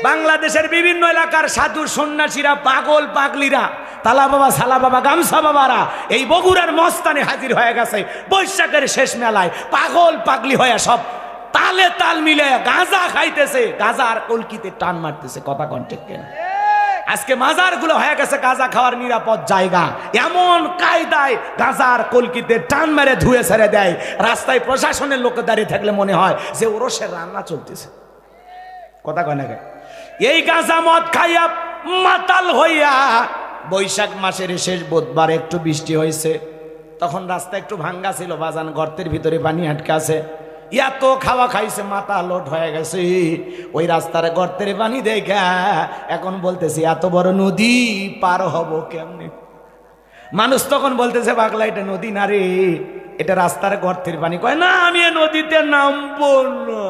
A: বাংলাদেশের বিভিন্ন এলাকার সাধু সন্ন্যাসীরা, পাগল পাগলিরা, তালা বাবা, সালা বাবা, গামছা বাবারা এই বগুড়ার মস্তানে হাজির হয়ে গেছে বৈশাখের শেষ মেলায়। পাগল পাগলি হয়ে সব তালে তাল মিলে গাঁজা খাইতেছে, গাঁজা আর কলকিতে টান মারতেছে। কথা কন ঠিক কিনা? আজকে মাজারগুলো হয়ে গেছে গাঁজা খাওয়ার নিরাপদ জায়গা। এমন কায়দায় গাঁজার কলকিতে টান মেরে ধুয়ে ছেড়ে দেয়, রাস্তায় প্রশাসনের লোক দাঁড়িয়ে থাকলে মনে হয় যে ওরসের রান্না চলতেছে। কথা কয় না? এই গাঁজা মদ খাইয়া মাতাল হইয়া বৈশাখ মাসের শেষ বুধবার একটু বৃষ্টি হয়েছে, তখন রাস্তা একটু ভাঙ্গা ছিল, বাজান গর্তের ভিতরে পানি আটকে আছে। এত খাওয়া খাইছে, মাথা লোট হয়ে গেছে। ওই রাস্তার গর্তের পানি দেখা এখন বলতেছে এত বড় নদী পার হব কেমনে? মানুষ তখন বলতেছে পাগলা এটা নদী না রে, এটা রাস্তার গর্তের পানি। কয় না আমি এ নদীতে নামবো না।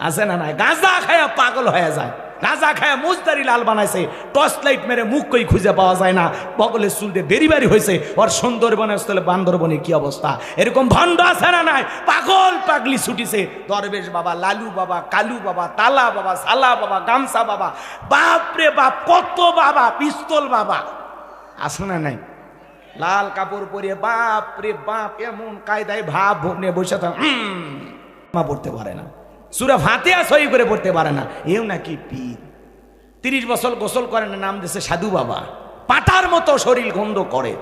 A: আছে না নাই? গাঁজা খায়া পাগল হয়ে যায়। গাঁজা খায়া মুজদারি লাল বানাইছে, টর্চ লাইট মেরে মুখ কই খুঁজে পাওয়া যায় না, বগলের চুল দিয়ে বেরি বাড়ি হয়েছে। ওর সুন্দরবনের স্থলে বান্দরবনে কি অবস্থা? এরকম ভণ্ড আছে না নাই? পাগল পাগলি ছুটিছে। দরবেশ বাবা, লালু বাবা, কালু বাবা, তালা বাবা, সালা বাবা, গামছা বাবা, বাপরে বাপ কত বাবা, পিস্তল বাবা আছে না নাই? লাল কাপড় পরিয়ে বাপরে বাপ এমন কায়দায় ভাব ভুবনে বসে পড়তে পারে না, সূরা ফাতিহা সহি করে পড়তে পারে না। এও নাকি পীর। 30 বছর গোসল করে না, নাম দিয়েছে সাধু বাবা। পাটার মতো শরীর গন্ধ করে,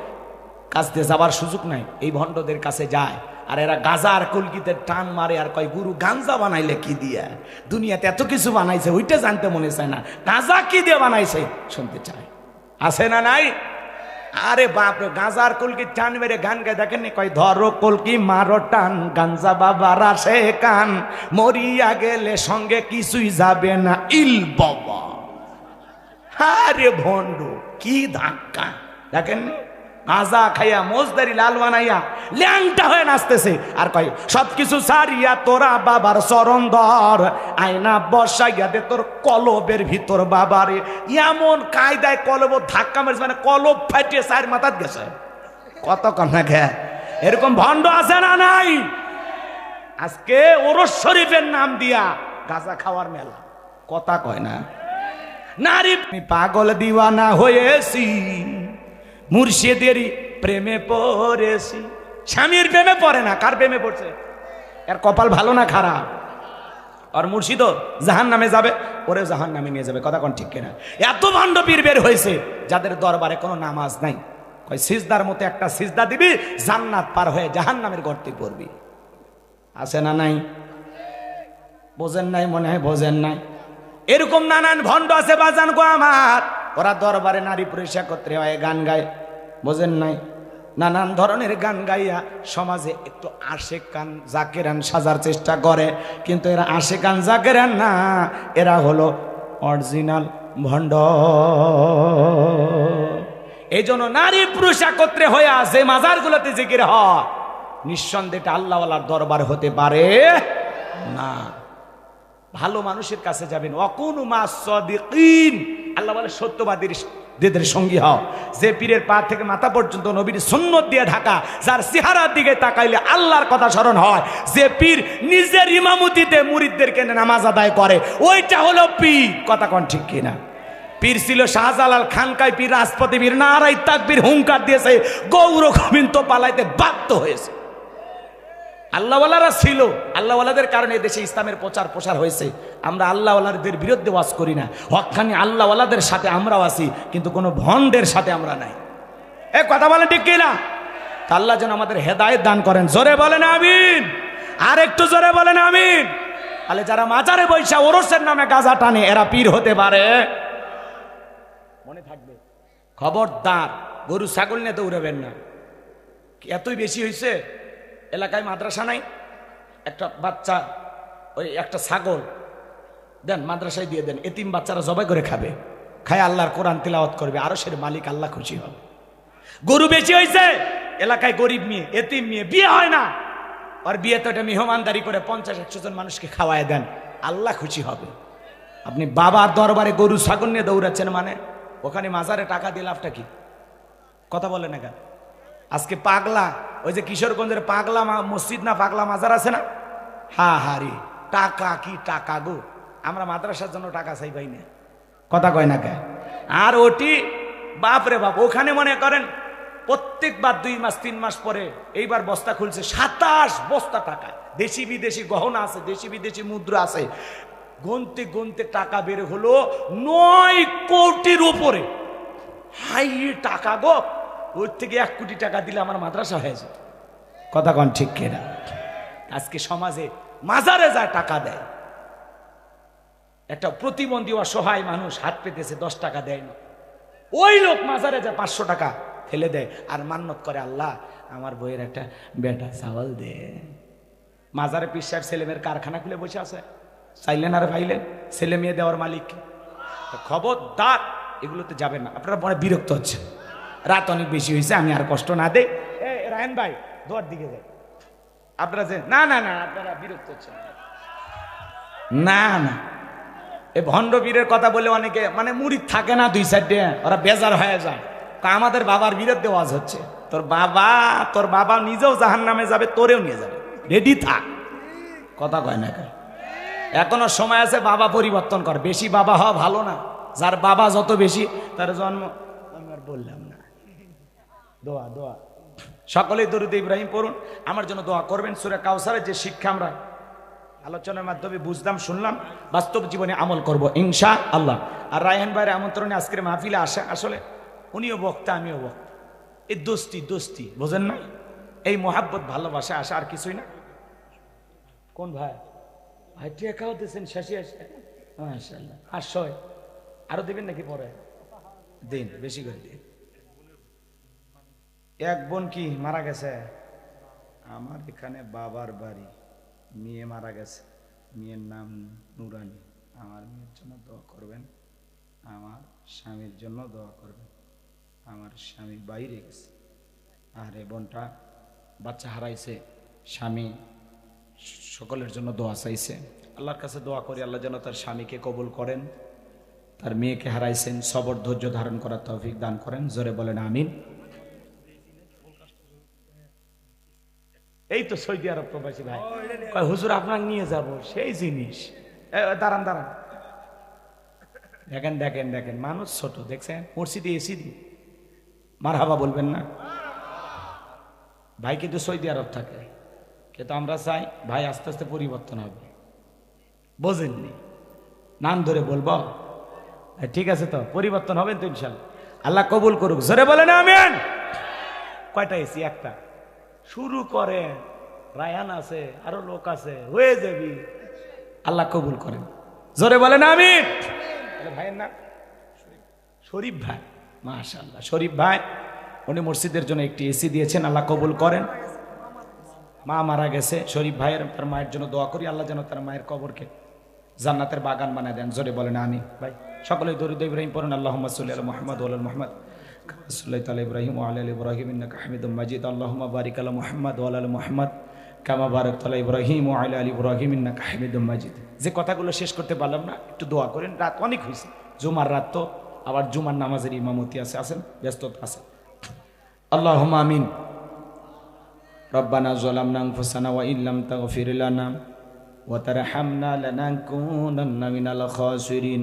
A: কাছে যাবার সুযোগ নাই। এই ভণ্ডদের কাছে যায় আর এরা গাঁজার কলকিতে টান মারে আর কয় গুরু গাঞ্জা বানাইলে কি দিয়া? দুনিয়াতে এত কিছু বানাইছে ওইটা জানতে মনে চায় না, গাঁজা কি দিয়ে বানাইছে শুনতে চায়। আছে না নাই? আরে বাপরে, গাঁজার কলকি টান মেরে গান গায়ে দেখেন, কয় ধরো কলকি মারো টান, গাঞ্জা বাবার আসে কান, মরিয়া গেলে সঙ্গে কিছুই যাবে না ইল বাবা। আরে ভণ্ড কি ধাক্কা দেখেন, গাঁজা খাইয়া মোজদারি লাল বানাইয়া ল্যাংটা হয়ে নাচতেছে আর কয় সবকিছু ছাড়িয়া তোরা বাবার চরণ ধর, আয়না বসাইয়া দে তোর কলবের ভিতর বাবারে। এমন কায়দায় কলব ধাক্কা মেরেছে, মানে কলব ফাটিয়ে চার মাথাত গেছে। কত কন্যা খে এরকম ভণ্ড আছে না নাই? আজকে ওরস শরীফের নাম দিয়া গাঁজা খাওয়ার মেলা। কথা কয় না? নারী পাগল দিওয়ানা হয়েছি, মুর্শিদের প্রেমে পড়েছি। স্বামীর প্রেমে পড়ে না, কার প্রেমে পড়ছে? এর কপাল ভালো না খারাপ? আর মুর্শিদও জাহান নামে যাবে, ওরে জাহান নামে নিয়ে যাবে। কথা কোন ঠিক কিনা? এত ভণ্ড পীর বের হয়েছে যাদের দরবারে কোনো নামাজ নাই। কয় সিজদার মতো একটা সিজদা দিবি, জান্নাত পার হয়ে জাহান নামের গর্তে পড়বি। আছে না নাই? বোঝেন নাই মনে হয়, বোঝেন নাই। এরকম নানান ভণ্ড আছে বাজান গো আমার। ওরা দরবারে নারী পুরুষ একত্রে হয়, গান গায়। বোঝেন নাই? নানান ধরনের গান গাইয়া সমাজে একটু আশেকান জাকেরান সাজার চেষ্টা করে, কিন্তু এরা আশেকান জাকেরান না, এরা হলো অরিজিনাল ভণ্ড। এই জন্য নারী পুরুষ একত্রে হয়ে আছে মাজারগুলোতে জিকির হয়, নিঃসন্দেহে আল্লাহওয়ালার দরবার হতে পারে না। ভালো মানুষের কাছে যাবেন, ওয়াকুনু মাস সাদিকিন, আল্লাহ বলে সত্যবাদীদের সঙ্গী হও। যে পীরের পা থেকে মাথা পর্যন্ত নবীর সুন্নত দিয়ে ঢাকা, যার চেহারার দিকে তাকাইলে আল্লাহর কথা স্মরণ হয়, যে পীর নিজের ইমামতিতে মুরিদদেরকে নামাজ আদায় করে, ওইটা হলো পীর। কথা কোন ঠিক কিনা? পীর ছিল শাহজালাল খানকায় পীর, রাজপথে পীর, নারাই তাকবীর হুঙ্কার দিয়েছে, গৌর গোবিন্দ পালাইতে বাধ্য হয়েছে। আল্লাহওয়ালারা ছিল, আল্লাহওয়ালাদের কারণে দেশে ইসলামের প্রচার প্রসার হয়েছে। আমরা আল্লাহওয়ালাদের বিরুদ্ধে ওয়াজ করি না, হক্কানি আল্লাহওয়ালাদের সাথে আমরাও আছি, কিন্তু কোনো ভণ্ডের সাথে আমরা নাই। এ কথা বলেন ঠিক কিনা? আল্লাহ যেন আমাদের হেদায়েত দান করেন। জোরে বলেন আমিন, আর একটু জোরে বলেন আমিন। তাহলে যারা মাজারে বৈশা ওরসের নামে গাঁজা টানে, এরা পীর হতে পারে? মনে থাকবে, খবরদার গরু ছাগল নিয়ে দৌড়াবেন না। এতই বেশি হয়েছে, এলাকায় মাদ্রাসা নাই, একটা বাচ্চা ওই একটা ছাগল দেন মাদ্রাসায় দিয়ে দেন, এতিম বাচ্চারা জবাই করে খাবে, খায় আল্লাহর কোরআন তিলাওয়াত করবে, আরশের মালিক আল্লাহ খুশি হবে। গরু বেশি হয়েছে, এলাকায় গরিব মেয়ে, এতিম মেয়ে, বিয়ে হয় না, আর বিয়ে তো এটা মেহমানদারি করে 50-100 জন মানুষকে খাওয়ায় দেন, আল্লাহ খুশি হবে। আপনি বাবার দরবারে গরু ছাগল নিয়ে দৌড়াচ্ছেন, মানে ওখানে মাজারে টাকা দিয়ে লাভটা কি? কথা বলে না কেন? আজকে পাগলা, ওই যে কিশোরগঞ্জের পাগলা মসজিদ না পাগলা মাজার আছে না, হারি টাকা কি টাকা গো, আমরা মাদ্রাসার জন্য টাকা চাই পাই না, কথা কয় না কে? আর ওটি বাপ রে বাপ, ওখানে মনে করেন প্রত্যেকবার 2 মাস 3 মাস পরে এইবার বস্তা খুলছে, 27 বস্তা টাকা, দেশি বিদেশি গহনা আছে, দেশি বিদেশি মুদ্রা আছে, গুনতে গুনতে টাকা বের হলো 9 কোটির উপরে। হাই টাকা গো, ওর থেকে 1 কোটি টাকা দিলে আমার মাদ্রাসা হয়ে যেত, কথা কন ঠিক কিনা? আজকে সমাজে মাজারে যায় টাকা দেয়, একটা প্রতিবন্ধী অসহায় মানুষ হাত পেতেছে 10 টাকা দেয় না, ওই লোক মাজারে যায় 500 টাকা ফেলে দেয় আর মান্নত করে, আল্লাহ আমার বইয়ের একটা বেটা চাওয়াল দে। মাজারে পীর সাহেব ছেলে মেয়ের কারখানা খুলে বসে আছে, চাইলেন আর ভাইলেন, ছেলে মেয়ে দেওয়ার মালিক। খবরদার এগুলোতে যাবেন না, আপনারা বড় বিরক্ত হচ্ছে, রাত অনেক বেশি হয়েছে, আমি আর কষ্ট না দেই। রায়ন ভাই দোয়ার দিকে যাই, আপনারা যে না না না আপনারা বিরক্ত হচ্ছেন না না, এই ভণ্ড বীরের কথা বলে অনেকে মানে মুরিদ থাকে না 2-4টে, ওরা বেজার হয়ে যায়, আমাদের বাবার বিরুদ্ধে ওয়াজ হচ্ছে, তোর বাবা নিজেও জাহান্নামে যাবে, তোরেও নিয়ে যাবে, রেডি থাক, কথা কয় না কেন? এখনো সময় আছে, বাবা পরিবর্তন কর, বেশি বাবা হওয়া ভালো না, যার বাবা যত বেশি তার জন্ম। আমি আর বললাম না, দোয়া দোয়া সকলেই দরুদ ইব্রাহিম পড়ুন, আমার জন্য দোয়া করবেন। সূরা কাউসারের যে শিক্ষা আমরা আলোচনার মাধ্যমে বুঝলাম শুনলাম, বাস্তব জীবনে আমল করব ইনশাআল্লাহ। আর রায়হান ভাইয়ের আমন্ত্রণে আজকের মাহফিলে আসা, আসলে উনিও বক্তা আমিও বক্তা, এই দোস্তি বোঝেন না, এই মোহাব্বত ভালোবাসা আসা, আর কিছুই না। কোন ভাই ভাই টেকাও দিয়েছেন শেষে আসে, মাশাআল্লাহ 500 আরো দিবেন নাকি পরে? দিন, বেশি করে দিন। এক বোন কি মারা গেছে? আমার এখানে বাবার বাড়ি, মেয়ে মারা গেছে, মেয়ের নাম নুরানি, আমার মেয়ের জন্য দোয়া করবেন, আমার স্বামীর জন্য দোয়া করবেন, আমার স্বামী বাইরে গেছে, আর এই বোনটা বাচ্চা হারাইছে, স্বামী সকলের জন্য দোয়া চাইছে, আল্লাহর কাছে দোয়া করি আল্লাহ যেন তার স্বামীকে কবুল করেন, তার মেয়েকে হারাইছেন, সবর ধৈর্য ধারণ করার তৌফিক দান করেন, জোরে বলেন আমিন। এই তো সৌদি আরব প্রবাসী ভাই কয় হুজুর আপনাকে নিয়ে যাব, সেই জিনিস। দাঁড়ান দাঁড়ান, দেখেন দেখেন দেখেন, মানুষ ছোট দেখছেন, মসজিদে এসি দি মারহাবা বলবেন না? ভাই কিন্তু সৌদি আরব থাকে, কিন্তু আমরা চাই ভাই আস্তে আস্তে পরিবর্তন হবে, বোঝেননি? নাম ধরে বলবো? ঠিক আছে, তো পরিবর্তন হবেন তো ইনশাল্লাহ, আল্লাহ কবুল করুক, জোরে বলেন আমিন। কয়টা এসি? একটা। শুরু করে রায়ান আছে, আরো লোক আছে, হয়ে যাবি, আল্লাহ কবুল করেন, জোরে বলেন আমিন। ভাইয়ের নাম শরীফ ভাই, মাশাআল্লাহ শরীফ ভাই, উনি মসজিদের জন্য একটি এসি দিয়েছেন, আল্লাহ কবুল করেন। মা মারা গেছে, শরীফ ভাইয়ের তার মায়ের জন্য দোয়া করি, আল্লাহ যেন তার মায়ের কবরকে জান্নাতের বাগান বানায় দেন, জোরে বলেন আমিন। ভাই সকলেই দরুদ ইব্রাহিম পড়ুন, আল্লাহুম্মা সাল্লি আলা মুহাম্মাদ ওয়া আলা মুহাম্মাদ সাল্লাল্লাহু আলা ইব্রাহিম ওয়া আলা আলি ইব্রাহিম ইন্নাকা হামিদুম মাজিদ, আল্লাহুম্মা বারিক আলা মুহাম্মাদ ওয়া আলা মুহাম্মাদ কামা বারাকতা আলা ইব্রাহিম ওয়া আলা আলি ইব্রাহিম ইন্নাকা হামিদুম মাজিদ। যে কথাগুলো শেষ করতে পারলাম না, একটু দোয়া করেন, রাত অনেক হয়েছে, জুমার রাত তো, আবার জুমার নামাজের ইমামতি আছে, আছেন ব্যস্ততা আছে। আল্লাহুম্মা আমিন। রব্বানা যালামনা আনফুসানা ওয়া ইল্লাম তাগফির লানা ওয়া তারহামনা লানাকুনান্না মিনাল খাসিরিন।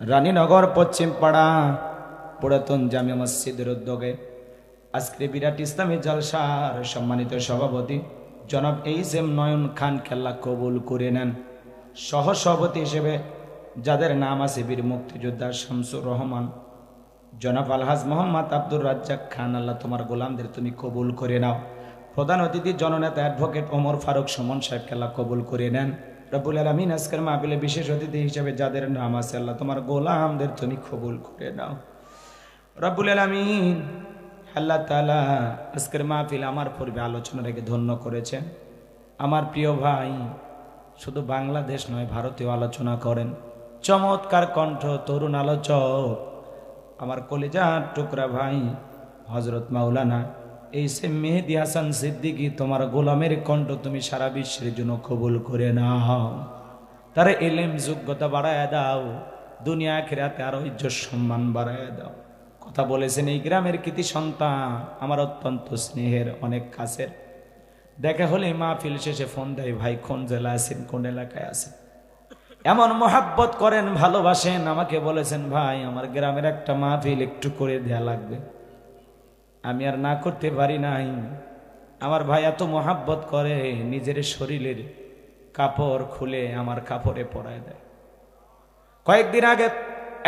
A: রানীনগর পশ্চিম পাড়া পুরাতন জামিয়া মসজিদের উদ্যোগে আজকে বিরাট ইসলামী জলসার সম্মানিত সভাপতি জনাব এইচ.এম. নয়ন খান আল্লাহ কবুল করে নেন। সহ সভাপতি হিসেবে যাদের নাম আছে বীর মুক্তিযোদ্ধা শামসুর রহমান, জনাব আলহাজ মোহাম্মদ আব্দুর রাজ্জাক খান, আল্লাহ তোমার গোলামদের তুমি কবুল করে নাও। প্রধান অতিথি জননেতা অ্যাডভোকেট ওমর ফারুক সুমন সাহেবকে আল্লাহ কবুল করে নেন। রব্বুল আলামিন আজকের মাহফিলে বিশেষ অতিথি হিসেবে যাদের নাম আছে আল্লাহ তোমার গোলামদের তুমি কবুল করে নাও। রব্বুল আলামিন আল্লাহ তাআলা আজকের মাহফিল আমার পূর্বে আলোচনা রেখে ধন্য করেছেন। আমার প্রিয় ভাই শুধু বাংলাদেশ নয় ভারতীয় আলোচনা করেন, চমৎকার কণ্ঠ, তরুণ আলোচক, আমার কলিজার টুকরা ভাই হযরত মাওলানা এইচ.এম. মেহেদী হাসান সিদ্দিকী, তোমার গোলামের কণ্ঠ তুমি সারা বিশ্বের জন্য কবুল করে নাও। তার ইলম যোগ্যতা বাড়ায় দাও, দুনিয়া আখিরাতে আরো ইজ্জত সম্মান বাড়ায় দাও। কথা বলেছেন এই গ্রামের কৃতি সন্তান, আমার অত্যন্ত স্নেহের, অনেক কাছের। দেখা হলে মাহফিল শেষে ফোন দেয়, ভাই কোন জেলা আছেন, কোন এলাকায় আছেন। এমন মোহাব্বত করেন, ভালোবাসেন। আমাকে বলেছেন, ভাই আমার গ্রামের একটা মাহফিল একটু করে দেয়া লাগবে। আমি আর না করতে পারি নাই। আমার ভাই এত মোহাব্বত করে, নিজের শরীরের কাপড় খুলে আমার কাপড়ে পরায় দেয়। কয়েকদিন আগে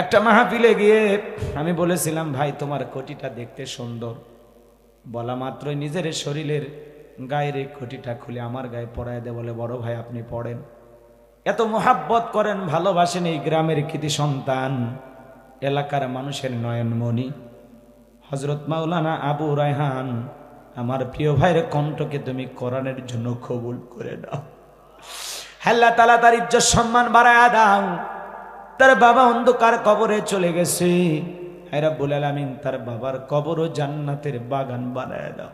A: একটা মাহফিলে গিয়ে আমি বলেছিলাম, ভাই তোমার কোটিটা দেখতে সুন্দর। বলা মাত্রই নিজের শরীরের গায়ের কোটিটা খুলে আমার গায়ে পরায় দেয়, বলে বড় ভাই আপনি পড়েন। এত মোহাব্বত করেন, ভালোবাসেন এই গ্রামের কৃতি সন্তান, এলাকার মানুষের নয়নমণি হযরত মাওলানা আবু রায়হান। আমার প্রিয় ভাইয়ের কণ্ঠকে তুমি কোরআনের জন্য কবুল করে দাও। আল্লাহ তাআলা তার ইজ্জত সম্মান বাড়ায়া দাও। তার বাবা অন্ধকার কবরে চলে গেছে, হে রাব্বুল আলামিন তার বাবার কবরও জান্নাতের বাগান বানায়া দাও।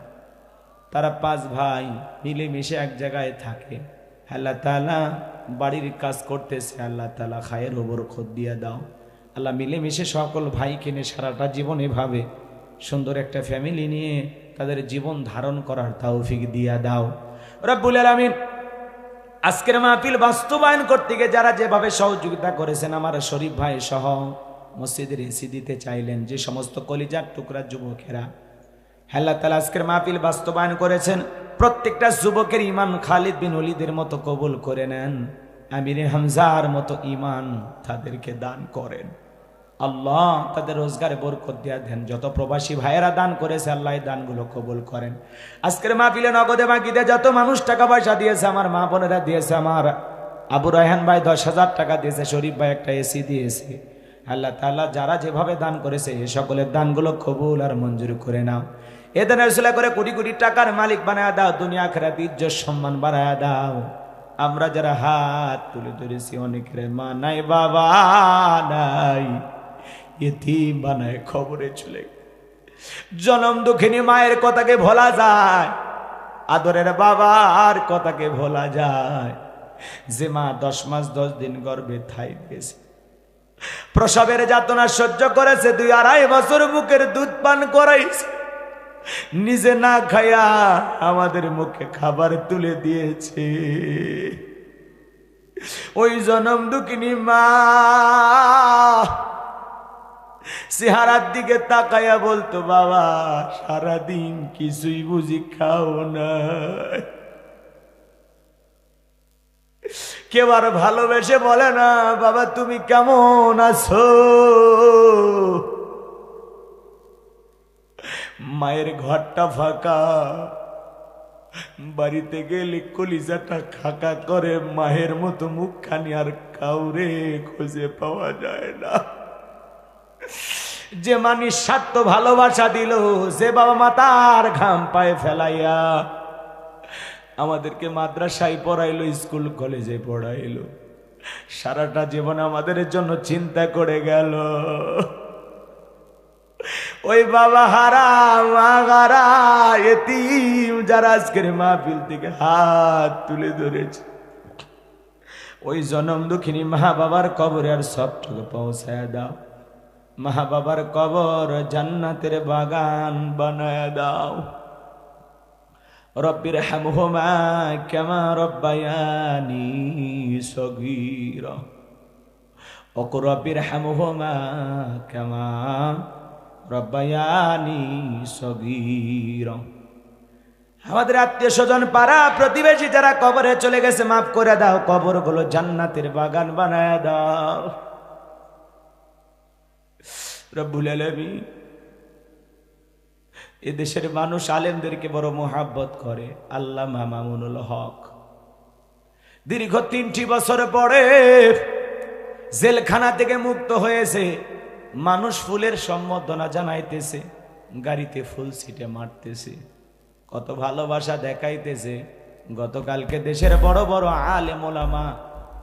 A: তারা 5 ভাই মিলেমিশে এক জায়গায় থাকে। আল্লাহ তাআলা বাড়ির কাজ করতেছে, আল্লাহ তাআলা খায়ের ও বরকত দিয়ে দাও। আল্লাহ মিলেমিশে সকল ভাইকে নিয়ে সারাটা জীবন এভাবে সুন্দর একটা ফ্যামিলি নিয়ে তাদের জীবন ধারণ করার তৌফিক দিয়া দাও রব্বুল আলামিন। আজকের মাহফিল বাস্তবায়ন করতে গিয়ে যারা যেভাবে সহযোগিতা করেছেন, আমার শরীফ ভাই সহ মসজিদের এসি দিতে চাইলেন যে সমস্ত কলিজার টুকরা যুবকেরা, আল্লাহ তাআলা আজকের মাহফিল বাস্তবায়ন করেছেন, প্রত্যেকটা যুবকের ঈমান খালিদ বিন ওলীদের মতো কবুল করে নেন। আমির হামজার মতো ঈমান তাদেরকে দান করেন। আল্লাহ তাদের রোজগারে বরকত দিয়া দেন। যত প্রবাসী ভাইয়েরা দান করেছে, আল্লাহ এই দানগুলো কবুল করেন। আজকের মাহফিলে নগদে বাকিতে যত মানুষ টাকা পয়সা দিয়েছে, আমার মা বোনেরা দিয়েছে, আমার আবু রায়হান ভাই 10,000 টাকা দিয়েছে, শরীফ ভাই একটা এসি দিয়েছে। আল্লাহ তাআলা যারা যেভাবে দান করেছে, এই সকলের দানগুলো কবুল আর মঞ্জুর করে নাও। এ দানের উসিলা করে কোটি কোটি টাকার মালিক বানায় দাও, দুনিয়া আখিরাতে ইজ্জত সম্মান বাড়ায় দাও। আমরা যারা হাত তুলে ধরেছি, অনেকের মা নাই, বাবা নাই, ইতিম বানায় খবরে চলে। জনম দুঃখিনী মায়ের কথাকে ভোলা যায়, আদরের বাবার কথাকে ভোলা যায়। যে মা 10 মাস 10 দিন গর্ভে ঠাই দিয়েছে, প্রসবের যাতনা সহ্য করেছে, 2-2.5 বছর মুখের দুধ পান করাইছে, নিজে না খায়া আমাদের মুখে খাবার তুলে দিয়েছে। ওই জনম দুঃখিনী মা চেহারার দিকে তাকায়া বলতো, বাবা সারাদিন কিছুই বুঝি খাও না। কেউ আর ভালোবেসে বলে না, বাবা তুমি কেমন আছো। মায়ের ঘরটা ফাঁকা, বাড়িতে গেলে কলিজাটা খাকা করে। মায়ের মতো মুখখানি আর কাউরে খুঁজে পাওয়া যায় না। যে মা নিঃস্বার্থ ভালোবাসা দিল, যে বাবা মাতার ঘাম পায়ে ফেলাইয়া আমাদেরকে মাদ্রাসায় পড়াইলো, স্কুল কলেজে পড়াইলো, সারাটা জীবন আমাদের জন্য চিন্তা করে গেল। ওই বাবা হারা মা হারা এতিম যারা আজকের মাহফিল থেকে হাত তুলে ধরেছে, ওই জনম দুঃখিনী মা বাবার কবরে আর সবটুকু পৌঁছায় দাও। মা বাবার কবর জান্নাতের বাগান বানায় দাও। রব্বির হামহুমা কামা রব্বায়ানি সগীরা, ওয়া রব্বির হামহুমা কামা রব্বায়ানি সগীরা। আমাদের আত্মীয় স্বজন পাড়া প্রতিবেশী যারা কবরে চলে গেছে, মাফ করে দাও, কবরগুলো জান্নাতের বাগান বানায় দাও রব্বুল আলামিন। এদেশের মানুষ আলেমদেরকে বড় মোহাব্বত করে। আল্লামা মামুনুল হক দীর্ঘ 3টি বছর পরে জেলখানা থেকে মুক্ত হয়েছে। মানুষ ফুলের সম্বর্ধনা জানাইতেছে, গাড়িতে ফুল ছিটে মারতেছে, কত ভালোবাসা দেখাইতেছে। গতকালকে দেশের বড় বড় আলেম ওলামা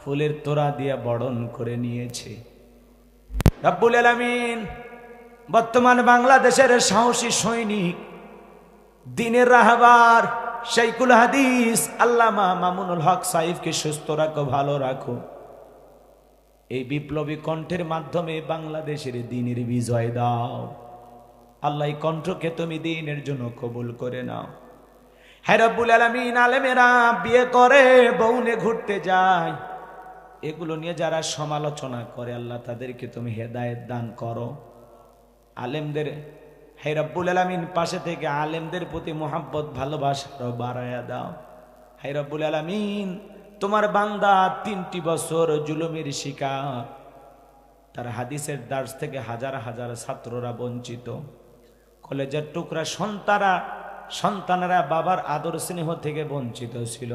A: ফুলের তোড়া দিয়ে বরণ করে নিয়েছে। রব্বুল আলামিন বর্তমান বাংলাদেশের সাহসী সৈনিক, দিনের রাহবার, শাইখুল হাদিস আল্লামা মামুনুল হক সাহেবকে সুস্থ রাখো, ভালো রাখো। এই বিপ্লবী কণ্ঠের মাধ্যমে বাংলাদেশের দ্বীনের বিজয় দাও আল্লাহ। এই কণ্ঠকে তুমি দ্বীনের জন্য কবুল করে নাও। হে রব্বুল আলামিন, আলেমেরা বিয়ে করে বউনে ঘুরতে যায়, এগুলো নিয়ে যারা সমালোচনা করে আল্লাহ তাদেরকে তুমি হেদায়েত দান করো। আলেমদের হে রব্বুল আলামিন পাশে থেকে আলেমদের প্রতি মোহাব্বত ভালোবাসা বাড়ায়া দাও। হে রব্বুল আলামিন, তোমার বান্দা 3টি বছর জুলুমের শিকার, তার হাদিসের দার্স থেকে হাজার হাজার ছাত্ররা বঞ্চিত, কলেজের টুকরা সন্তানেরা বাবার আদর স্নেহ থেকে বঞ্চিত ছিল।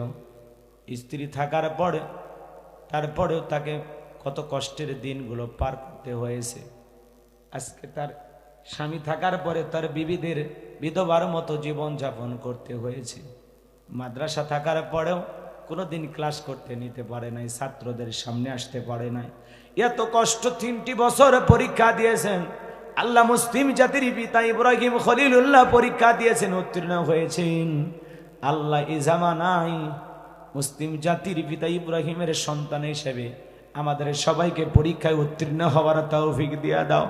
A: স্ত্রী থাকার পরে তারপরেও তাকে কত কষ্টের দিনগুলো পার করতে হয়েছে। আজকে তার স্বামী থাকার পরে তার বিবিদের বিধবার মতো জীবন যাপন করতে হয়েছে। মাদ্রাসা থাকার পরেও কোনোদিন ক্লাস করতে নিতে পারে নাই, ছাত্রদের সামনে আসতে পারে নাই। এত কষ্ট 3টি বছর পরীক্ষা দিয়েছেন আল্লাহ। মুসলিম জাতির পিতা ইব্রাহিম খলিলুল্লাহ পরীক্ষা দিয়েছেন, উত্তীর্ণ হয়েছেন। আল্লাহ এই জামানায় মুসলিম জাতির পিতা ইব্রাহিমের সন্তান হিসেবে আমাদের সবাইকে পরীক্ষায় উত্তীর্ণ হওয়ার তৌফিক দিয়া দাও।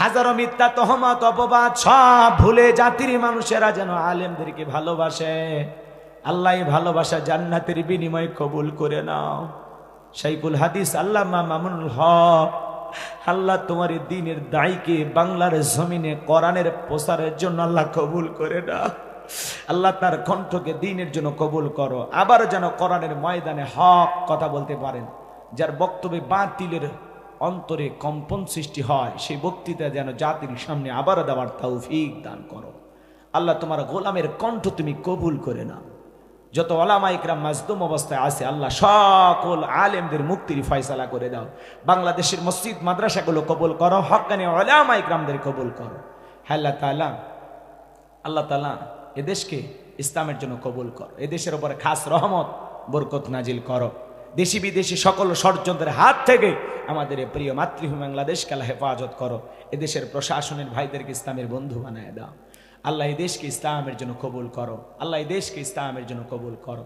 A: হাজারো মিথ্যা তহমত অপবাদ সব ভুলে জাতির মানুষেরা যেন আলেমদেরকে ভালোবাসে। আল্লাহ ভালোবাসা জান্নাতের বিনিময় কবুল করে নাও। শাইখুল হাদিস আল্লামা মামুনুল হক, আল্লাহ তোমার দ্বীনের দায়ীকে বাংলার জমিনে কোরআনের প্রচারের জন্য আল্লাহ কবুল করে নাও। আল্লাহ তার কণ্ঠকে দ্বীনের জন্য কবুল করো। আবার যেন কোরআনের ময়দানে হক কথা বলতে পারেন। যার বক্তব্যে বাতিলের অন্তরে কম্পন সৃষ্টি হয়, সেই বক্তৃতা যেন জাতির সামনে আবার দেওয়ার তৌফিক দান করো। আল্লাহ তোমার গোলামের কণ্ঠ তুমি কবুল করে নাও। যত ওলামা ইকরাম মাজলুম অবস্থায় আছে আল্লাহ সকল আলেমদের মুক্তির ফয়সালা করে দাও। বাংলাদেশের মসজিদ মাদ্রাসাগুলো কবুল করো, হক্কানি ওলামা ইকরামদের কবুল করো। আল্লাহ তাআলা এদেশকে ইসলামের জন্য কবুল করো। এদেশের উপরে খাস রহমত বরকত নাজিল করো। দেশি বিদেশি সকল ষড়যন্ত্রের হাত থেকে আমাদের এই প্রিয় মাতৃভূমি বাংলাদেশকে আল্লাহ হেফাজত করো। এদেশের প্রশাসনের ভাইদেরকে ইসলামের বন্ধু বানায় দাও। আল্লাহ এই দেশকে ইসলামের জন্য কবুল করো। আল্লাহ এই দেশকে ইসলামের জন্য কবুল করো।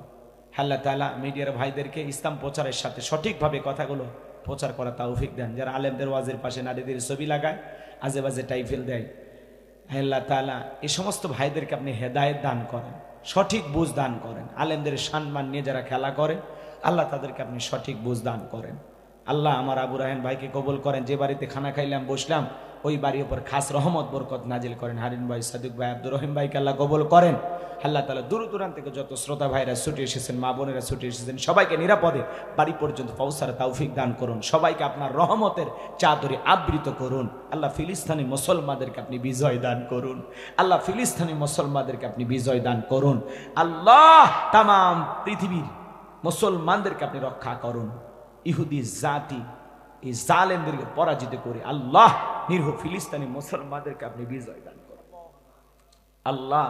A: আল্লাহ তাআলা মিডিয়ার ভাইদেরকে ইসলাম প্রচারের সাথে সঠিকভাবে কথাগুলো প্রচার করা তৌফিক দেন। যারা আলেমদের ওয়াজের পাশে নারীদের ছবি লাগায়, আজে বাজে টাইফেল দেয়, আল্লাহ তাআলা এই সমস্ত ভাইদেরকে আপনি হেদায়েত দান করেন, সঠিক বুঝ দান করেন। আলেমদের সম্মান নিয়ে যারা খেলা করে আল্লাহ তাদেরকে আপনি সঠিক বুঝ দান করেন। আল্লাহ আমার আবু রায়হান ভাইকে কবুল করেন। যে বাড়িতে খানা খাইলাম বসলাম ওই বাড়ির উপর খাস রহমত বরকত নাজিল করেন। হারিন ভাই, সাদিক ভাই, আব্দুর রহিম ভাইকে আল্লাহ কবুল করেন। আল্লাহ তাআলা দূর দূরান্ত থেকে যত শ্রোতা ভাইরা ছুটে এসেছেন, মা বোনেরা ছুটে এসেছেন, সবাইকে নিরাপদে বাড়ি পর্যন্ত পৌঁছার তৌফিক দান করুন। সবাইকে আপনার রহমতের চাদরে আবৃত করুন। আল্লাহ ফিলিস্তিনি মুসলমানদেরকে আপনি বিজয় দান করুন। আল্লাহ ফিলিস্তিনি মুসলমানদেরকে আপনি বিজয় দান করুন। আল্লাহ তামাম পৃথিবীর মুসলমানদেরকে আপনি রক্ষা করুন। ইহুদি জাতি এই জালেমদেরকে পরাজিত করে আল্লাহ নিরীহ ফিলিস্তিনি মুসলমানদেরকে আপনি বিজয় দান করুন। আল্লাহ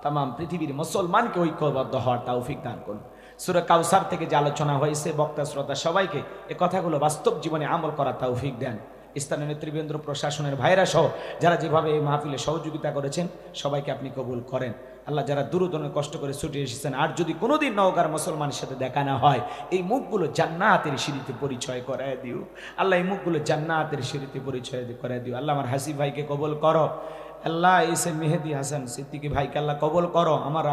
A: তামাম পৃথিবীর মুসলমানকে ঐক্যবদ্ধ হওয়ার তৌফিক দান করুন। সূরা কাউসার থেকে যে আলোচনা হয়েছে, বক্তা শ্রোতা সবাইকে এ কথাগুলো বাস্তব জীবনে আমল করার তৌফিক দেন। স্থানীয় নেতৃবৃন্দ, প্রশাসনের ভাইরা সহ যারা যেভাবে এই মাহফিলে সহযোগিতা করেছেন সবাইকে আপনি কবুল করেন। আল্লাহ যারা দূরদূরে কষ্ট করে ছুটে এসেছেন, আর যদি কোনোদিন নওগাঁর মুসলমানের সাথে দেখা না হয়, এই মুখগুলো জান্নাতের সিঁড়িতে পরিচয় করায় দিও। আল্লাহ এই মুখগুলো জান্নাতের সিঁড়িতে পরিচয় করায় দিও। আল্লাহ আমার হাসি ভাইকে কবুল করো। আল্লাহ এসে মেহেদি হাসান সিদ্দিকী ভাইকে আল্লাহ কবুল করো। আমার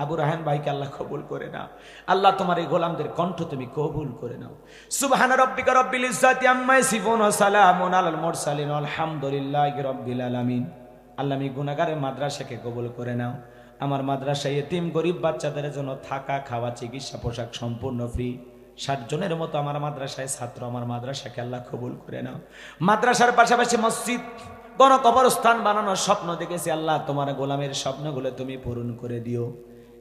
A: আবু রায়হান ভাইকে আল্লাহ কবুল করে নাও। আল্লাহ তোমার এই গোলামদের কণ্ঠ তুমি কবুল করে নাও। সুবহানা রাব্বিকা রাব্বিল ইজ্জাতি আম্মা ইয়াসিফুন ওয়া সালামুন আলাল মুরসালিন আলহামদুলিল্লাহি রাব্বিল আলামিন। আল্লাহ আমি গুনাহগারের মাদ্রাসাকে কবুল করে নাও। আমার মাদ্রাসায় এতিম গরিব বাচ্চাদের জন্য থাকা, খাওয়া, চিকিৎসা, পোশাক সম্পূর্ণ ফ্রি। 60 জনের মতো আমার মাদ্রাসায় ছাত্র, আমার মাদ্রাসাকে আল্লাহ কবুল করে নাও। মাদ্রাসার পাশাপাশি মসজিদ, গণকবরস্থান বানানোর স্বপ্ন দেখেছি, আল্লাহ তোমার গোলামের স্বপ্নগুলো তুমি পূরণ করে দিও।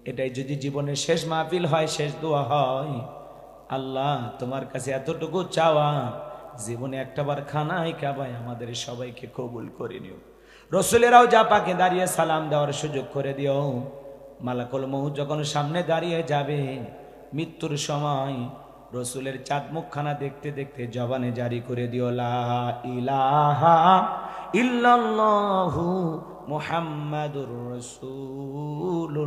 A: এটাই যদি জীবনের শেষ মাহফিল হয়, শেষ দোয়া হয়, আল্লাহ তোমার কাছে এতটুকু চাওয়া, জীবনে একটাবার খানায় কাবায় আমাদের সবাইকে কবুল করে নিও। রসুলেরাও যা পাকে দাঁড়িয়ে সালাম দেওয়ার সুযোগ করে দিও। মালাকুল মউত যখন সামনে দাঁড়িয়ে যাবে মৃত্যুর সময়, রসুলের চাঁদ মুখখানা দেখতে দেখতে জবানে জারি করে দিও লা ইলাহা ইল্লাল্লাহু মুহাম্মাদুর রাসূলুল্লাহ।